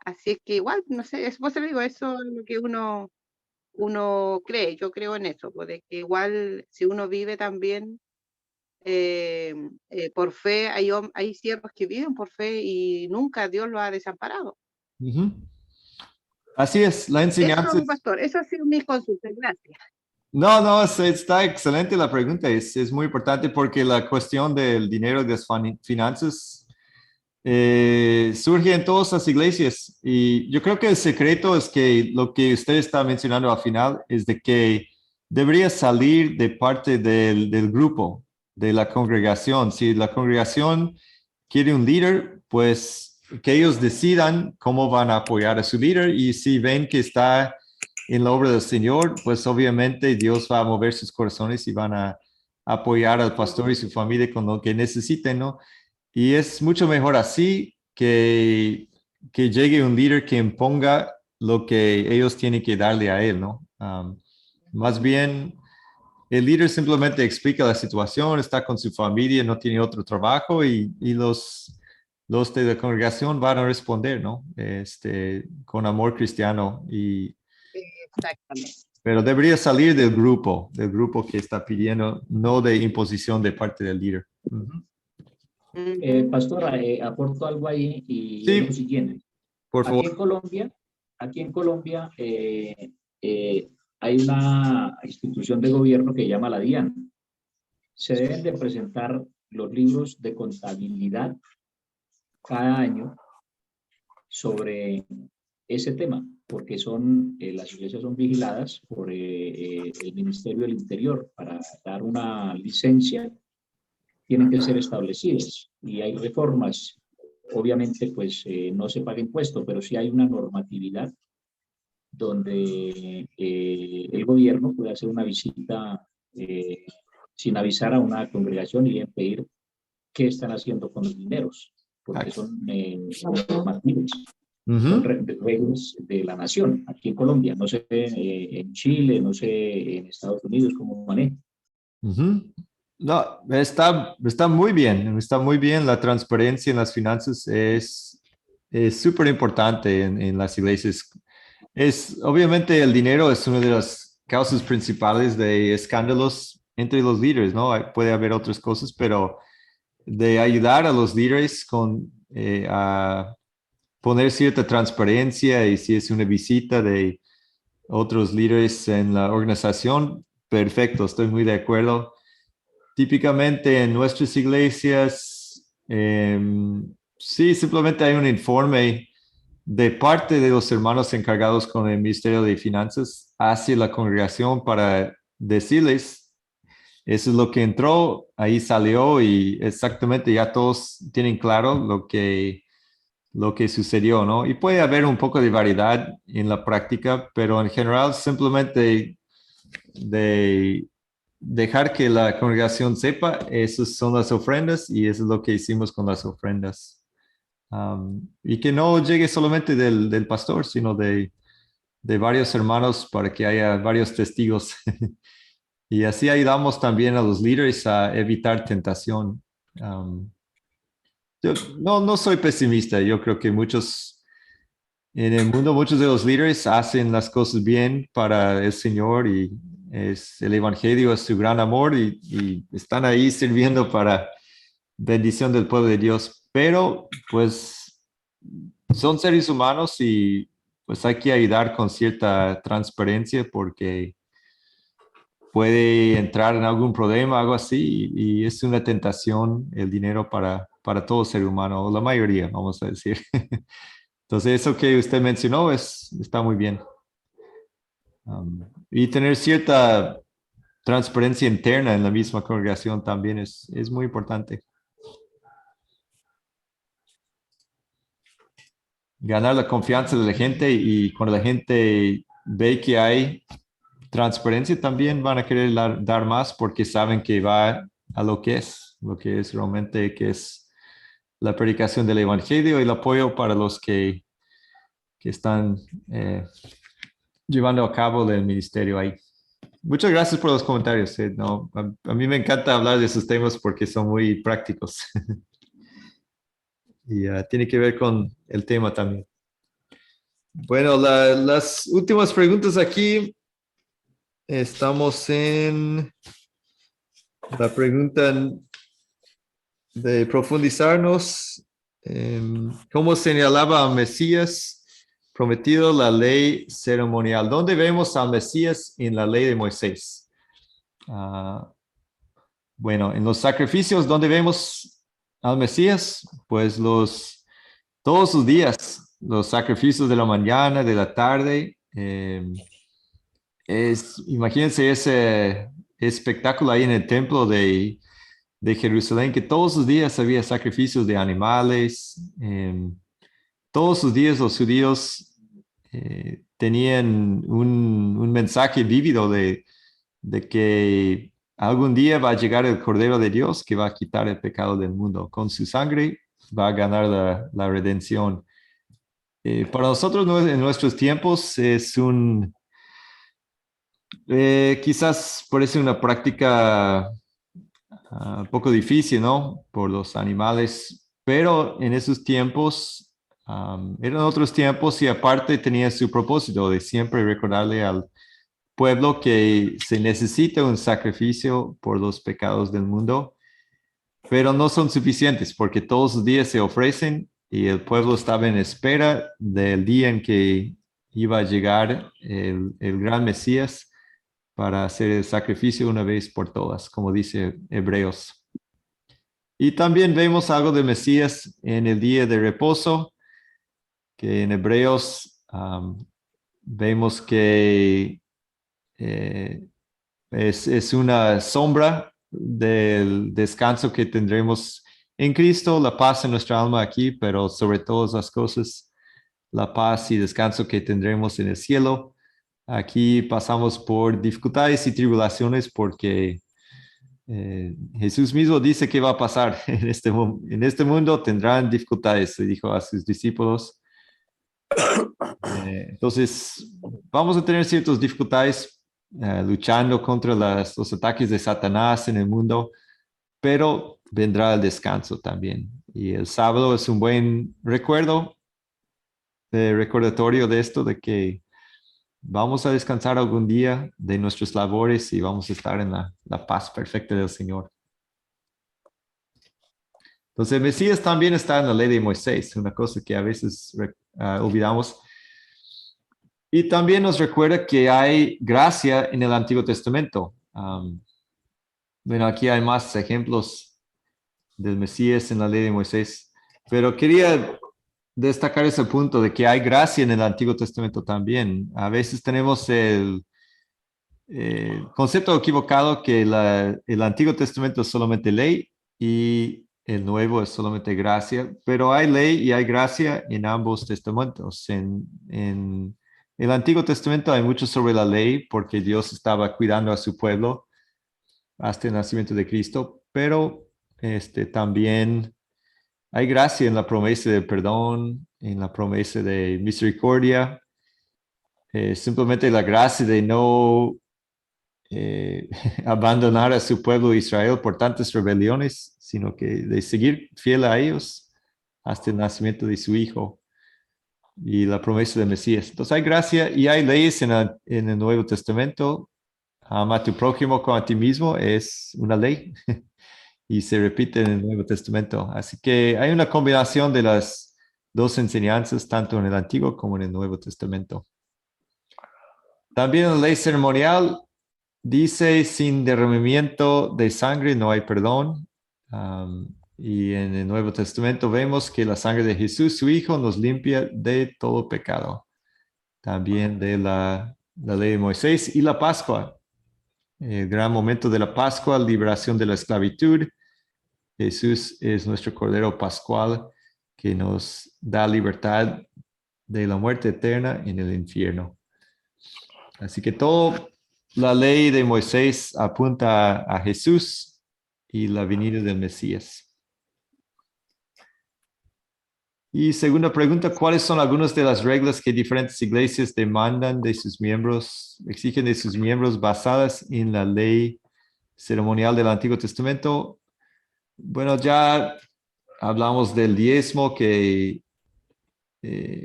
S5: Así es que igual, no sé, es por eso digo, eso es lo que uno cree, yo creo en eso, pues, de que igual si uno vive también por fe, hay siervos que viven por fe y nunca Dios lo ha desamparado.
S1: ujú. Así es, la enseñanza.
S5: Eso, pastor, eso ha sido mi consulta, gracias.
S1: No, está excelente la pregunta. Es muy importante porque la cuestión del dinero y de las finanzas surge en todas las iglesias. Y yo creo que el secreto es que lo que usted está mencionando al final es de que debería salir de parte del grupo, de la congregación. Si la congregación quiere un líder, pues que ellos decidan cómo van a apoyar a su líder y si ven que está en la obra del Señor, pues obviamente Dios va a mover sus corazones y van a apoyar al pastor y su familia con lo que necesiten, ¿no? Y es mucho mejor así que llegue un líder que imponga lo que ellos tienen que darle a él, ¿no? Más bien, el líder simplemente explica la situación, está con su familia, no tiene otro trabajo y los de la congregación van a responder, ¿no? Con amor cristiano.
S5: Exactamente.
S1: Pero debería salir del grupo que está pidiendo, no de imposición de parte del líder. Ujú.
S3: Pastora, aporto algo ahí y
S1: Sí,
S3: es lo siguiente.
S1: por favor.
S3: Aquí en Colombia hay una institución de gobierno que se llama la DIAN. Se deben de presentar los libros de contabilidad cada año sobre ese tema, porque las iglesias son vigiladas por el Ministerio del Interior. Para dar una licencia tienen que ser establecidas y hay reformas. Obviamente, pues no se paga impuesto, pero sí hay una normatividad donde el gobierno puede hacer una visita sin avisar a una congregación y pedir qué están haciendo con los dineros, porque son normativas, son reglas de la nación. Aquí en Colombia, no sé en Chile, no sé en Estados Unidos cómo maneja.
S1: No, está muy bien, está muy bien. La transparencia en las finanzas es súper importante en las iglesias. Obviamente el dinero es una de las causas principales de escándalos entre los líderes, ¿no? Puede haber otras cosas, pero de ayudar a los líderes a poner cierta transparencia y si es una visita de otros líderes en la organización, perfecto, estoy muy de acuerdo. Típicamente en nuestras iglesias, sí, simplemente hay un informe de parte de los hermanos encargados con el Ministerio de Finanzas hacia la congregación para decirles, eso es lo que entró, ahí salió y exactamente ya todos tienen claro lo que sucedió, ¿no? Y puede haber un poco de variedad en la práctica, pero en general simplemente de dejar que la congregación sepa, esas son las ofrendas y eso es lo que hicimos con las ofrendas. Y que no llegue solamente del pastor, sino de varios hermanos para que haya varios testigos. Y así ayudamos también a los líderes a evitar tentación. Yo no soy pesimista, yo creo que en el mundo, muchos de los líderes hacen las cosas bien para el Señor y el Evangelio es su gran amor y están ahí sirviendo para bendición del pueblo de Dios. Pero pues son seres humanos y pues hay que ayudar con cierta transparencia porque puede entrar en algún problema, algo así, y es una tentación el dinero para todo ser humano, o la mayoría, vamos a decir. Entonces, eso que usted mencionó está muy bien. Y tener cierta transparencia interna en la misma congregación también es muy importante. Ganar la confianza de la gente y cuando la gente ve que hay transparencia también van a querer dar más porque saben que va a lo que es realmente que es la predicación del evangelio y el apoyo para los que están llevando a cabo el ministerio ahí. Muchas gracias por los comentarios. No, a mí me encanta hablar de esos temas porque son muy prácticos y tiene que ver con el tema también. Bueno, las últimas preguntas aquí. Estamos en la pregunta de profundizarnos. ¿Cómo señalaba al Mesías prometido la ley ceremonial? ¿Dónde vemos al Mesías en la ley de Moisés? Bueno, en los sacrificios, ¿dónde vemos al Mesías? Pues todos los días, los sacrificios de la mañana, de la tarde. Imagínense ese espectáculo ahí en el templo de Jerusalén, que todos los días había sacrificios de animales. Todos los días los judíos tenían un mensaje vívido de que algún día va a llegar el Cordero de Dios que va a quitar el pecado del mundo. Con su sangre va a ganar la redención. Para nosotros en nuestros tiempos es quizás parece una práctica un poco difícil, ¿no? Por los animales, pero en esos tiempos eran otros tiempos y aparte tenía su propósito de siempre recordarle al pueblo que se necesita un sacrificio por los pecados del mundo, pero no son suficientes porque todos los días se ofrecen y el pueblo estaba en espera del día en que iba a llegar el gran Mesías para hacer el sacrificio una vez por todas, como dice Hebreos. Y también vemos algo de Mesías en el día de reposo, que en Hebreos vemos que es una sombra del descanso que tendremos en Cristo, la paz en nuestra alma aquí, pero sobre todas las cosas, la paz y descanso que tendremos en el cielo. Aquí pasamos por dificultades y tribulaciones porque Jesús mismo dice que va a pasar en este mundo, tendrán dificultades, le dijo a sus discípulos. Entonces, vamos a tener ciertas dificultades luchando contra los ataques de Satanás en el mundo, pero vendrá el descanso también. Y el sábado es un buen recordatorio de esto, de que vamos a descansar algún día de nuestras labores y vamos a estar en la paz perfecta del Señor. Entonces, el Mesías también está en la ley de Moisés, una cosa que a veces olvidamos. Y también nos recuerda que hay gracia en el Antiguo Testamento. Bueno, aquí hay más ejemplos del Mesías en la ley de Moisés, pero quería destacar ese punto de que hay gracia en el Antiguo Testamento también. A veces tenemos el concepto equivocado que el Antiguo Testamento es solamente ley y el Nuevo es solamente gracia, pero hay ley y hay gracia en ambos testamentos. En el Antiguo Testamento hay mucho sobre la ley porque Dios estaba cuidando a su pueblo hasta el nacimiento de Cristo, pero también hay gracia en la promesa de perdón, en la promesa de misericordia, simplemente la gracia de no abandonar a su pueblo Israel por tantas rebeliones, sino que de seguir fiel a ellos hasta el nacimiento de su hijo y la promesa de Mesías. Entonces hay gracia y hay leyes en el Nuevo Testamento. Ama a tu prójimo como a ti mismo es una ley y se repite en el Nuevo Testamento. Así que hay una combinación de las dos enseñanzas, tanto en el Antiguo como en el Nuevo Testamento. También en la ley ceremonial dice, sin derramamiento de sangre no hay perdón. Y en el Nuevo Testamento vemos que la sangre de Jesús, su Hijo, nos limpia de todo pecado. También de la ley de Moisés y la Pascua. El gran momento de la Pascua, liberación de la esclavitud. Jesús es nuestro Cordero Pascual que nos da libertad de la muerte eterna en el infierno. Así que toda la ley de Moisés apunta a Jesús y la venida del Mesías. Y segunda pregunta, ¿cuáles son algunas de las reglas que diferentes iglesias demandan de sus miembros, exigen de sus miembros basadas en la ley ceremonial del Antiguo Testamento? Bueno, ya hablamos del diezmo, que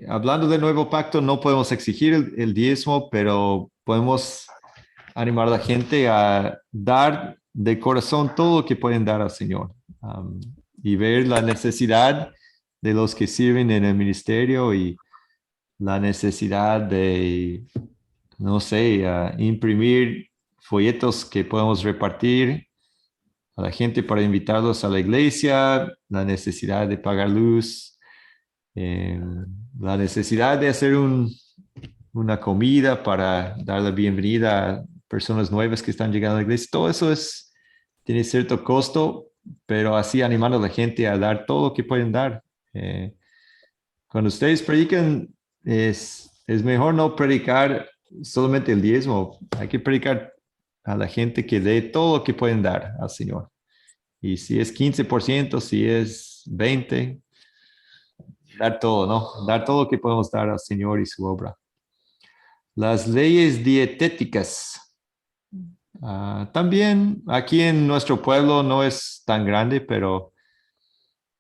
S1: hablando del nuevo pacto no podemos exigir el diezmo, pero podemos animar a la gente a dar de corazón todo lo que pueden dar al Señor y ver la necesidad de los que sirven en el ministerio y la necesidad de, no sé, imprimir folletos que podemos repartir a la gente para invitarlos a la iglesia, la necesidad de pagar luz, la necesidad de hacer una comida para dar la bienvenida a personas nuevas que están llegando a la iglesia. Todo eso tiene cierto costo, pero así animando a la gente a dar todo lo que pueden dar. Cuando ustedes predican, es mejor no predicar solamente el diezmo. Hay que predicar a la gente que dé todo lo que pueden dar al Señor. Y si es 15%, si es 20%, dar todo, ¿no? Dar todo lo que podemos dar al Señor y su obra. Las leyes dietéticas. También aquí en nuestro pueblo no es tan grande, pero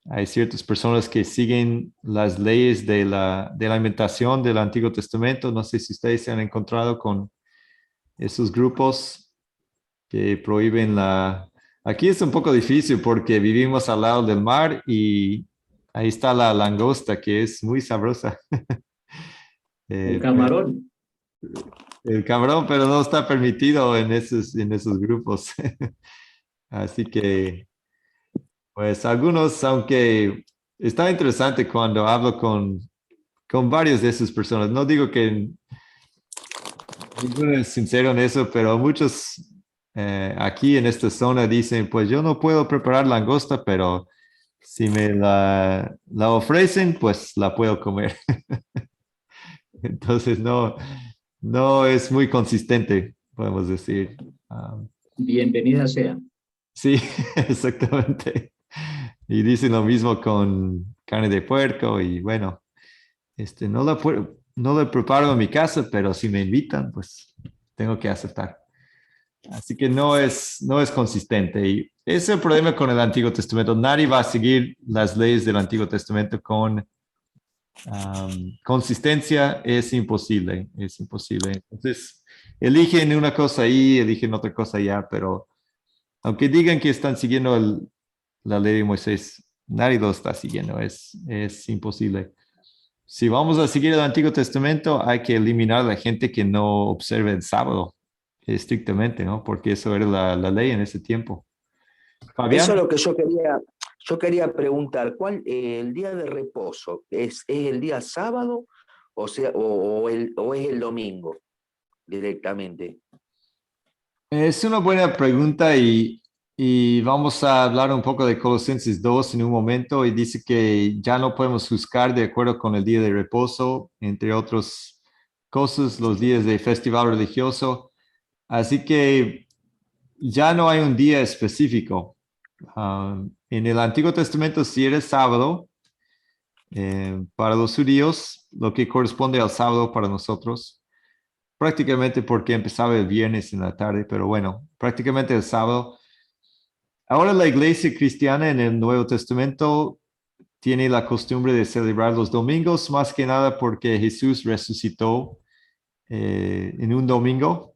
S1: hay ciertas personas que siguen las leyes de la alimentación del Antiguo Testamento. No sé si ustedes se han encontrado con esos grupos que prohíben la... Aquí es un poco difícil porque vivimos al lado del mar y ahí está la langosta, que es muy sabrosa.
S3: El camarón.
S1: El camarón, pero no está permitido en esos grupos. Así que, pues algunos, aunque está interesante cuando hablo con varias de esas personas. No digo que ninguno es sincero en eso, pero muchos aquí en esta zona dicen, pues yo no puedo preparar langosta, pero si me la ofrecen, pues la puedo comer. Entonces no es muy consistente, podemos decir.
S3: Bienvenida sea.
S1: Sí, exactamente. Y dicen lo mismo con carne de puerco y bueno, no la preparo en mi casa, pero si me invitan, pues tengo que aceptar. Así que no es consistente. Y ese es el problema con el Antiguo Testamento. Nadie va a seguir las leyes del Antiguo Testamento con consistencia. Es imposible, es imposible. Entonces, eligen una cosa ahí, eligen otra cosa allá, pero aunque digan que están siguiendo la ley de Moisés, nadie lo está siguiendo. Es imposible. Si vamos a seguir el Antiguo Testamento, hay que eliminar a la gente que no observe el sábado estrictamente, ¿no? Porque eso era la ley en ese tiempo. Fabián.
S2: Eso es lo que yo quería preguntar. ¿Cuál el día de reposo es el día sábado o es el domingo directamente?
S1: Es una buena pregunta y vamos a hablar un poco de Colosenses 2 en un momento y dice que ya no podemos juzgar de acuerdo con el día de reposo, entre otras cosas, los días de festival religioso. Así que ya no hay un día específico. En el Antiguo Testamento sí era sábado para los judíos, lo que corresponde al sábado para nosotros. Prácticamente porque empezaba el viernes en la tarde, pero bueno, prácticamente el sábado. Ahora la iglesia cristiana en el Nuevo Testamento tiene la costumbre de celebrar los domingos, más que nada porque Jesús resucitó en un domingo.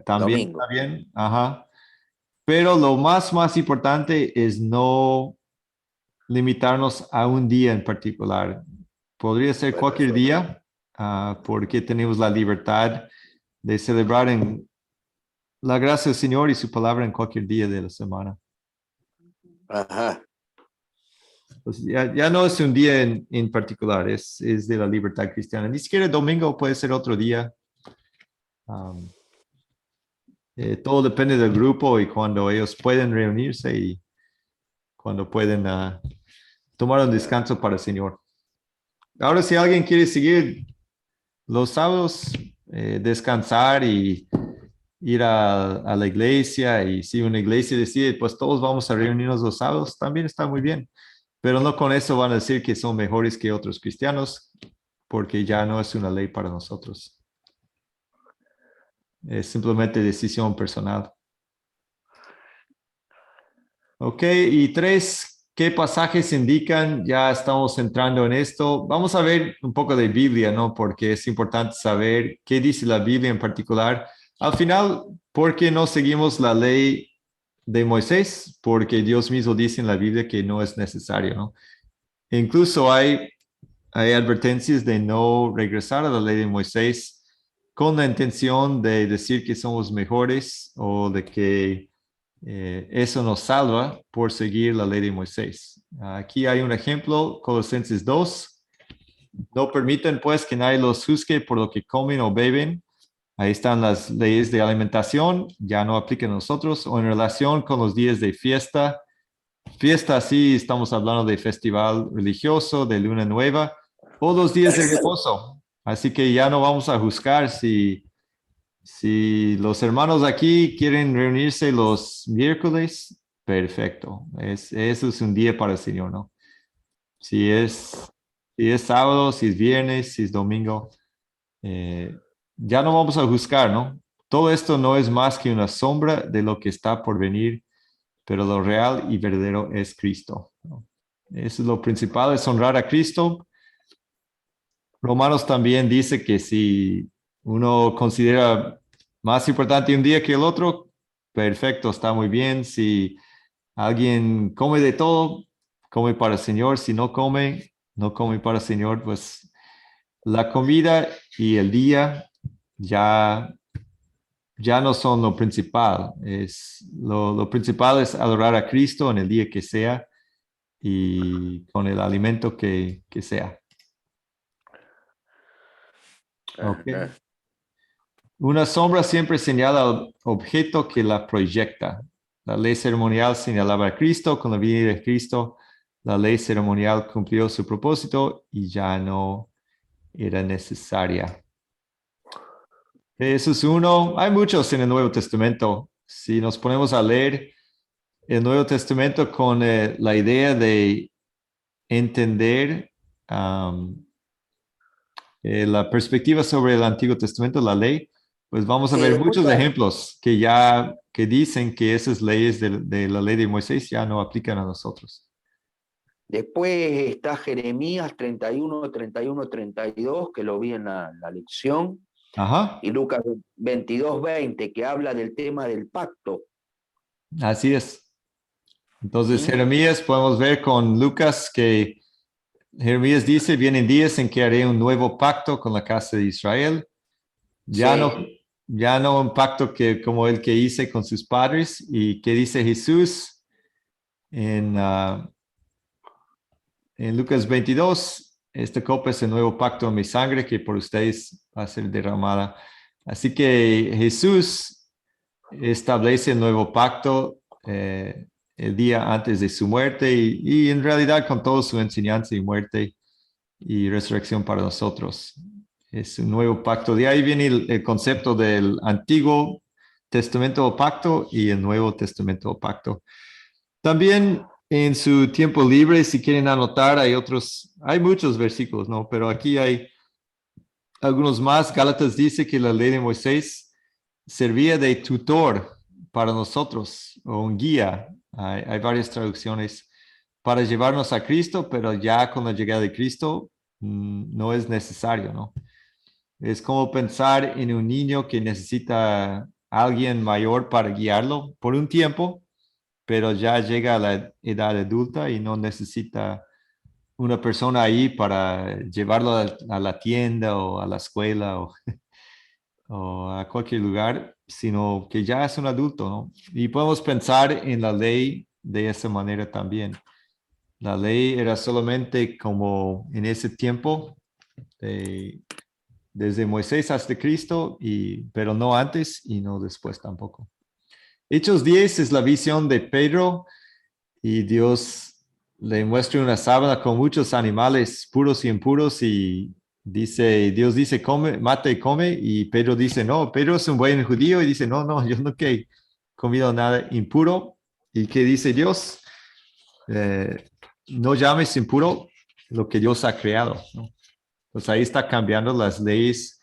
S1: También
S2: Domingo.
S1: está bien, ajá. Pero lo más importante es no limitarnos a un día en particular. Podría ser cualquier día, porque tenemos la libertad de celebrar en la gracia del Señor y su palabra en cualquier día de la semana.
S2: Ajá.
S1: Pues ya no es un día en particular, es de la libertad cristiana. Ni siquiera el domingo, puede ser otro día. Todo depende del grupo y cuando ellos pueden reunirse y cuando pueden tomar un descanso para el Señor. Ahora, si alguien quiere seguir los sábados, descansar y ir a la iglesia, y si una iglesia decide, pues todos vamos a reunirnos los sábados, también está muy bien. Pero no con eso van a decir que son mejores que otros cristianos, porque ya no es una ley para nosotros. Es simplemente decisión personal. Ok, y 3, ¿qué pasajes indican? Ya estamos entrando en esto. Vamos a ver un poco de Biblia, ¿no? Porque es importante saber qué dice la Biblia en particular. Al final, ¿por qué no seguimos la ley de Moisés? Porque Dios mismo dice en la Biblia que no es necesario, ¿no? Incluso hay advertencias de no regresar a la ley de Moisés con la intención de decir que somos mejores o de que eso nos salva por seguir la ley de Moisés. Aquí hay un ejemplo, Colosenses 2. No permiten pues que nadie los juzgue por lo que comen o beben. Ahí están las leyes de alimentación, ya no aplican a nosotros, o en relación con los días de fiesta. Fiesta, sí, estamos hablando de festival religioso, de luna nueva, o los días de reposo. Así que ya no vamos a juzgar si Si los hermanos aquí quieren reunirse los miércoles, perfecto. Eso es un día para el Señor, ¿no? Si es sábado, si es viernes, si es domingo, ya no vamos a juzgar, ¿no? Todo esto no es más que una sombra de lo que está por venir, pero lo real y verdadero es Cristo, ¿no? Eso es lo principal, es honrar a Cristo. Romanos también dice que si uno considera más importante un día que el otro, perfecto, está muy bien. Si alguien come de todo, come para el Señor. Si no come, no come para el Señor. Pues la comida y el día ya no son lo principal. Lo principal es adorar a Cristo en el día que sea y con el alimento que sea. Okay. Una sombra siempre señala al objeto que la proyecta. La ley ceremonial señalaba a Cristo. Con la vida de Cristo, la ley ceremonial cumplió su propósito y ya no era necesaria. Eso es uno. Hay muchos en el Nuevo Testamento. Si nos ponemos a leer el Nuevo Testamento con la idea de entender la perspectiva sobre el Antiguo Testamento, la ley, pues vamos a
S2: Sí,
S1: ver
S2: después
S1: muchos ejemplos que dicen que esas leyes de la ley de Moisés ya no aplican a nosotros.
S2: después está Jeremías 31, 31, 32, que lo vi en la lección,
S1: Ajá,
S2: y Lucas 22, 20, que habla del tema del pacto.
S1: así es. Entonces, Jeremías, podemos ver con Lucas que Jeremías dice, vienen días en que haré un nuevo pacto con la casa de Israel. Ya no un pacto como el que hice con sus padres. Y que dice Jesús en Lucas 22, esta copa es el nuevo pacto en mi sangre que por ustedes va a ser derramada. Así que Jesús establece el nuevo pacto el día antes de su muerte y en realidad con toda su enseñanza y muerte y resurrección para nosotros. Es un nuevo pacto. De ahí viene el concepto del Antiguo Testamento o pacto y el Nuevo Testamento o pacto. También en su tiempo libre, si quieren anotar, hay muchos versículos, ¿no? Pero aquí hay algunos más. Gálatas dice que la ley de Moisés servía de tutor para nosotros o un guía. Hay varias traducciones para llevarnos a Cristo, pero ya con la llegada de Cristo no es necesario, ¿no? Es como pensar en un niño que necesita a alguien mayor para guiarlo por un tiempo, pero ya llega a la edad adulta y no necesita una persona ahí para llevarlo a la tienda o a la escuela o a cualquier lugar, sino que ya es un adulto, ¿no? Y podemos pensar en la ley de esa manera también. La ley era solamente como en ese tiempo, desde Moisés hasta Cristo, pero no antes y no después tampoco. Hechos 10 es la visión de Pedro y Dios le muestra una sábana con muchos animales puros y impuros y Dios dice, come, mata y come, y Pedro dice, no, Pedro es un buen judío y dice, no, yo no he comido nada impuro. ¿Y qué dice Dios? No llames impuro lo que Dios ha creado, ¿no? Pues ahí está cambiando las leyes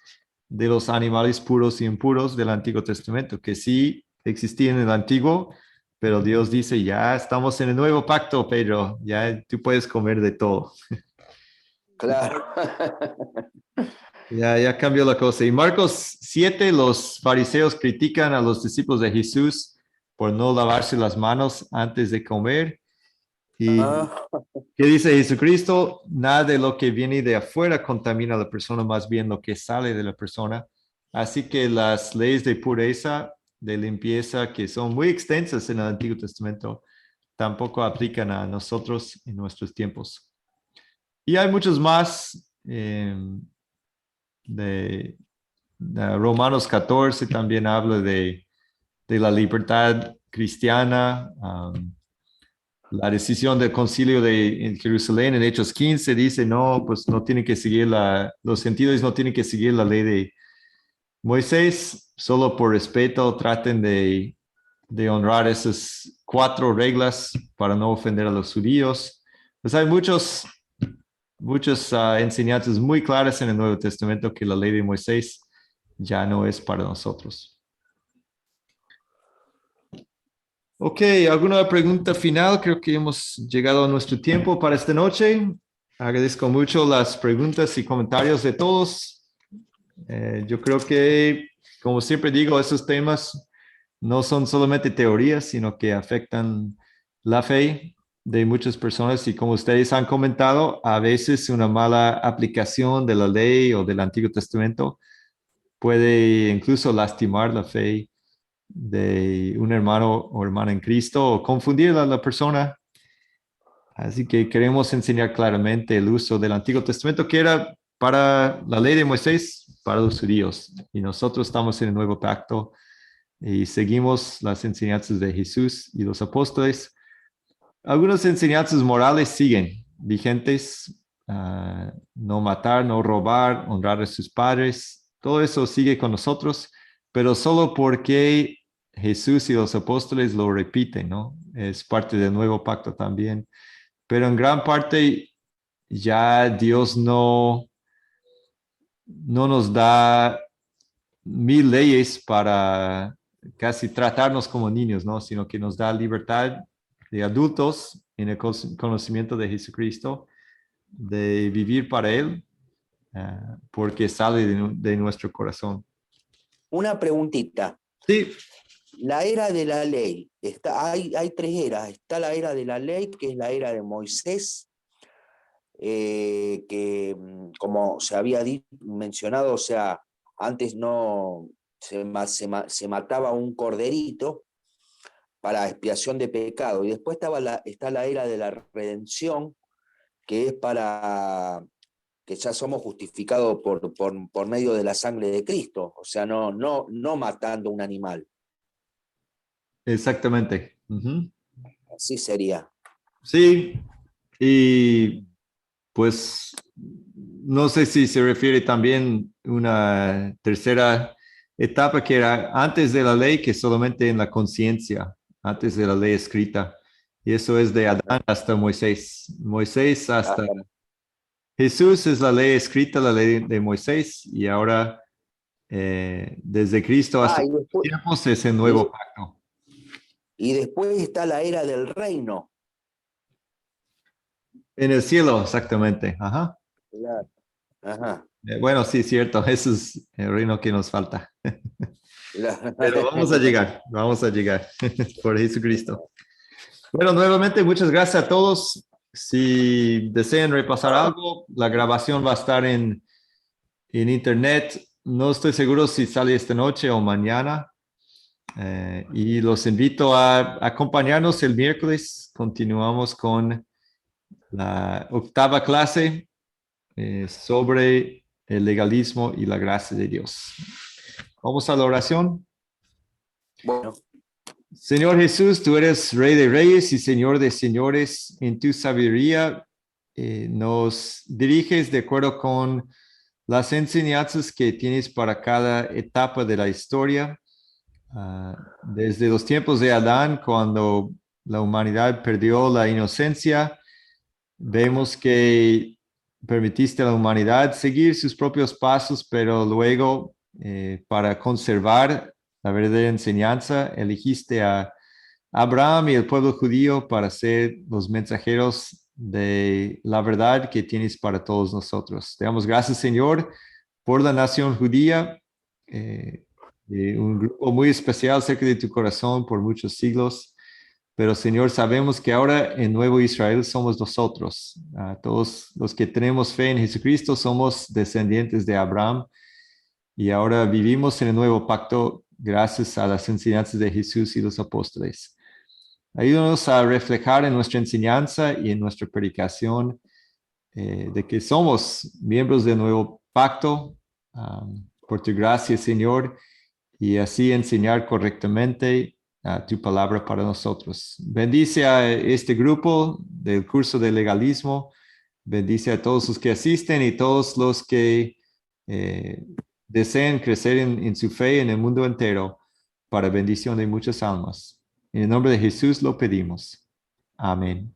S1: de los animales puros y impuros del Antiguo Testamento, que sí existían en el Antiguo, pero Dios dice, ya estamos en el nuevo pacto, Pedro, ya tú puedes comer de todo.
S2: Claro.
S1: Ya cambió la cosa. Y Marcos 7, los fariseos critican a los discípulos de Jesús por no lavarse las manos antes de comer. ¿Y qué dice Jesucristo? Nada de lo que viene de afuera contamina a la persona, más bien lo que sale de la persona. Así que las leyes de pureza, de limpieza, que son muy extensas en el Antiguo Testamento, tampoco aplican a nosotros en nuestros tiempos. Y hay muchos más. De Romanos 14 también habla de la libertad cristiana. La decisión del concilio en Jerusalén en Hechos 15 dice, no, pues no tienen que seguir los gentiles no tienen que seguir la ley Moisés, solo por respeto, traten de honrar esas 4 reglas para no ofender a los judíos. Pues hay muchas enseñanzas muy claras en el Nuevo Testamento que la ley de Moisés ya no es para nosotros. Ok, ¿alguna pregunta final? Creo que hemos llegado a nuestro tiempo para esta noche. Agradezco mucho las preguntas y comentarios de todos. Yo creo que, como siempre digo, esos temas no son solamente teorías, sino que afectan la fe de muchas personas y como ustedes han comentado, a veces una mala aplicación de la ley o del Antiguo Testamento puede incluso lastimar la fe de un hermano o hermana en Cristo o confundir a la persona. Así que queremos enseñar claramente el uso del Antiguo Testamento que era para la ley de Moisés, para los judíos. Y nosotros estamos en el Nuevo Pacto y seguimos las enseñanzas de Jesús y los apóstoles. Algunas enseñanzas morales siguen vigentes. No matar, no robar, honrar a sus padres. Todo eso sigue con nosotros, pero solo porque Jesús y los apóstoles lo repiten, ¿no? Es parte del Nuevo Pacto también. Pero en gran parte ya Dios no nos da 1000 leyes para casi tratarnos como niños, ¿no? Sino que nos da libertad de adultos en el conocimiento de Jesucristo, de vivir para Él, porque sale de nuestro corazón.
S2: Una preguntita.
S1: Sí.
S2: La era de la ley, hay 3 eras. Está la era de la ley, que es la era de Moisés, que como se había mencionado, o sea, antes no se mataba un corderito para expiación de pecado. Y después está la era de la redención, que es para que ya somos justificados por medio de la sangre de Cristo, o sea, no matando un animal.
S1: Exactamente. Uh-huh.
S2: Así sería.
S1: Sí, y pues no sé si se refiere también a una tercera etapa que era antes de la ley, que solamente en la conciencia, antes de la ley escrita. Y eso es de Adán hasta Moisés. Moisés hasta Jesús es la ley escrita, la ley de Moisés, y ahora desde Cristo hasta los tiempos es el nuevo pacto.
S2: Y después está la era del reino.
S1: En el cielo, exactamente. Ajá.
S2: Claro. Ajá.
S1: Bueno, sí, cierto. Ese es el reino que nos falta. Pero vamos a llegar por Jesucristo. Bueno, nuevamente, muchas gracias a todos. Si desean repasar algo, la grabación va a estar en internet. No estoy seguro si sale esta noche o mañana. Y los invito a acompañarnos el miércoles. Continuamos con la 8ª clase sobre el legalismo y la gracia de Dios. Vamos a la oración.
S2: Bueno.
S1: Señor Jesús, tú eres Rey de Reyes y Señor de Señores. En tu sabiduría nos diriges de acuerdo con las enseñanzas que tienes para cada etapa de la historia. Desde los tiempos de Adán, cuando la humanidad perdió la inocencia, vemos que permitiste a la humanidad seguir sus propios pasos, pero luego para conservar la verdadera enseñanza, elegiste a Abraham y el pueblo judío para ser los mensajeros de la verdad que tienes para todos nosotros. Te damos gracias, Señor, por la nación judía, un grupo muy especial cerca de tu corazón por muchos siglos. Pero, Señor, sabemos que ahora en Nuevo Israel somos nosotros. Todos los que tenemos fe en Jesucristo somos descendientes de Abraham y ahora vivimos en el nuevo pacto gracias a las enseñanzas de Jesús y los apóstoles. Ayúdanos a reflejar en nuestra enseñanza y en nuestra predicación de que somos miembros del nuevo pacto por tu gracia, Señor, y así enseñar correctamente tu palabra para nosotros. Bendice a este grupo del curso de legalismo. Bendice a todos los que asisten y todos los que deseen crecer en su fe en el mundo entero para bendición de muchas almas. En el nombre de Jesús lo pedimos. Amén.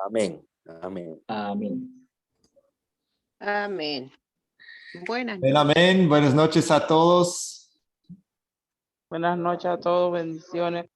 S2: Amén. Amén.
S3: Amén.
S5: Amén. Buenas
S1: Amén,
S5: noches.
S1: amén. Buenas noches a todos.
S6: Buenas noches a todos, bendiciones.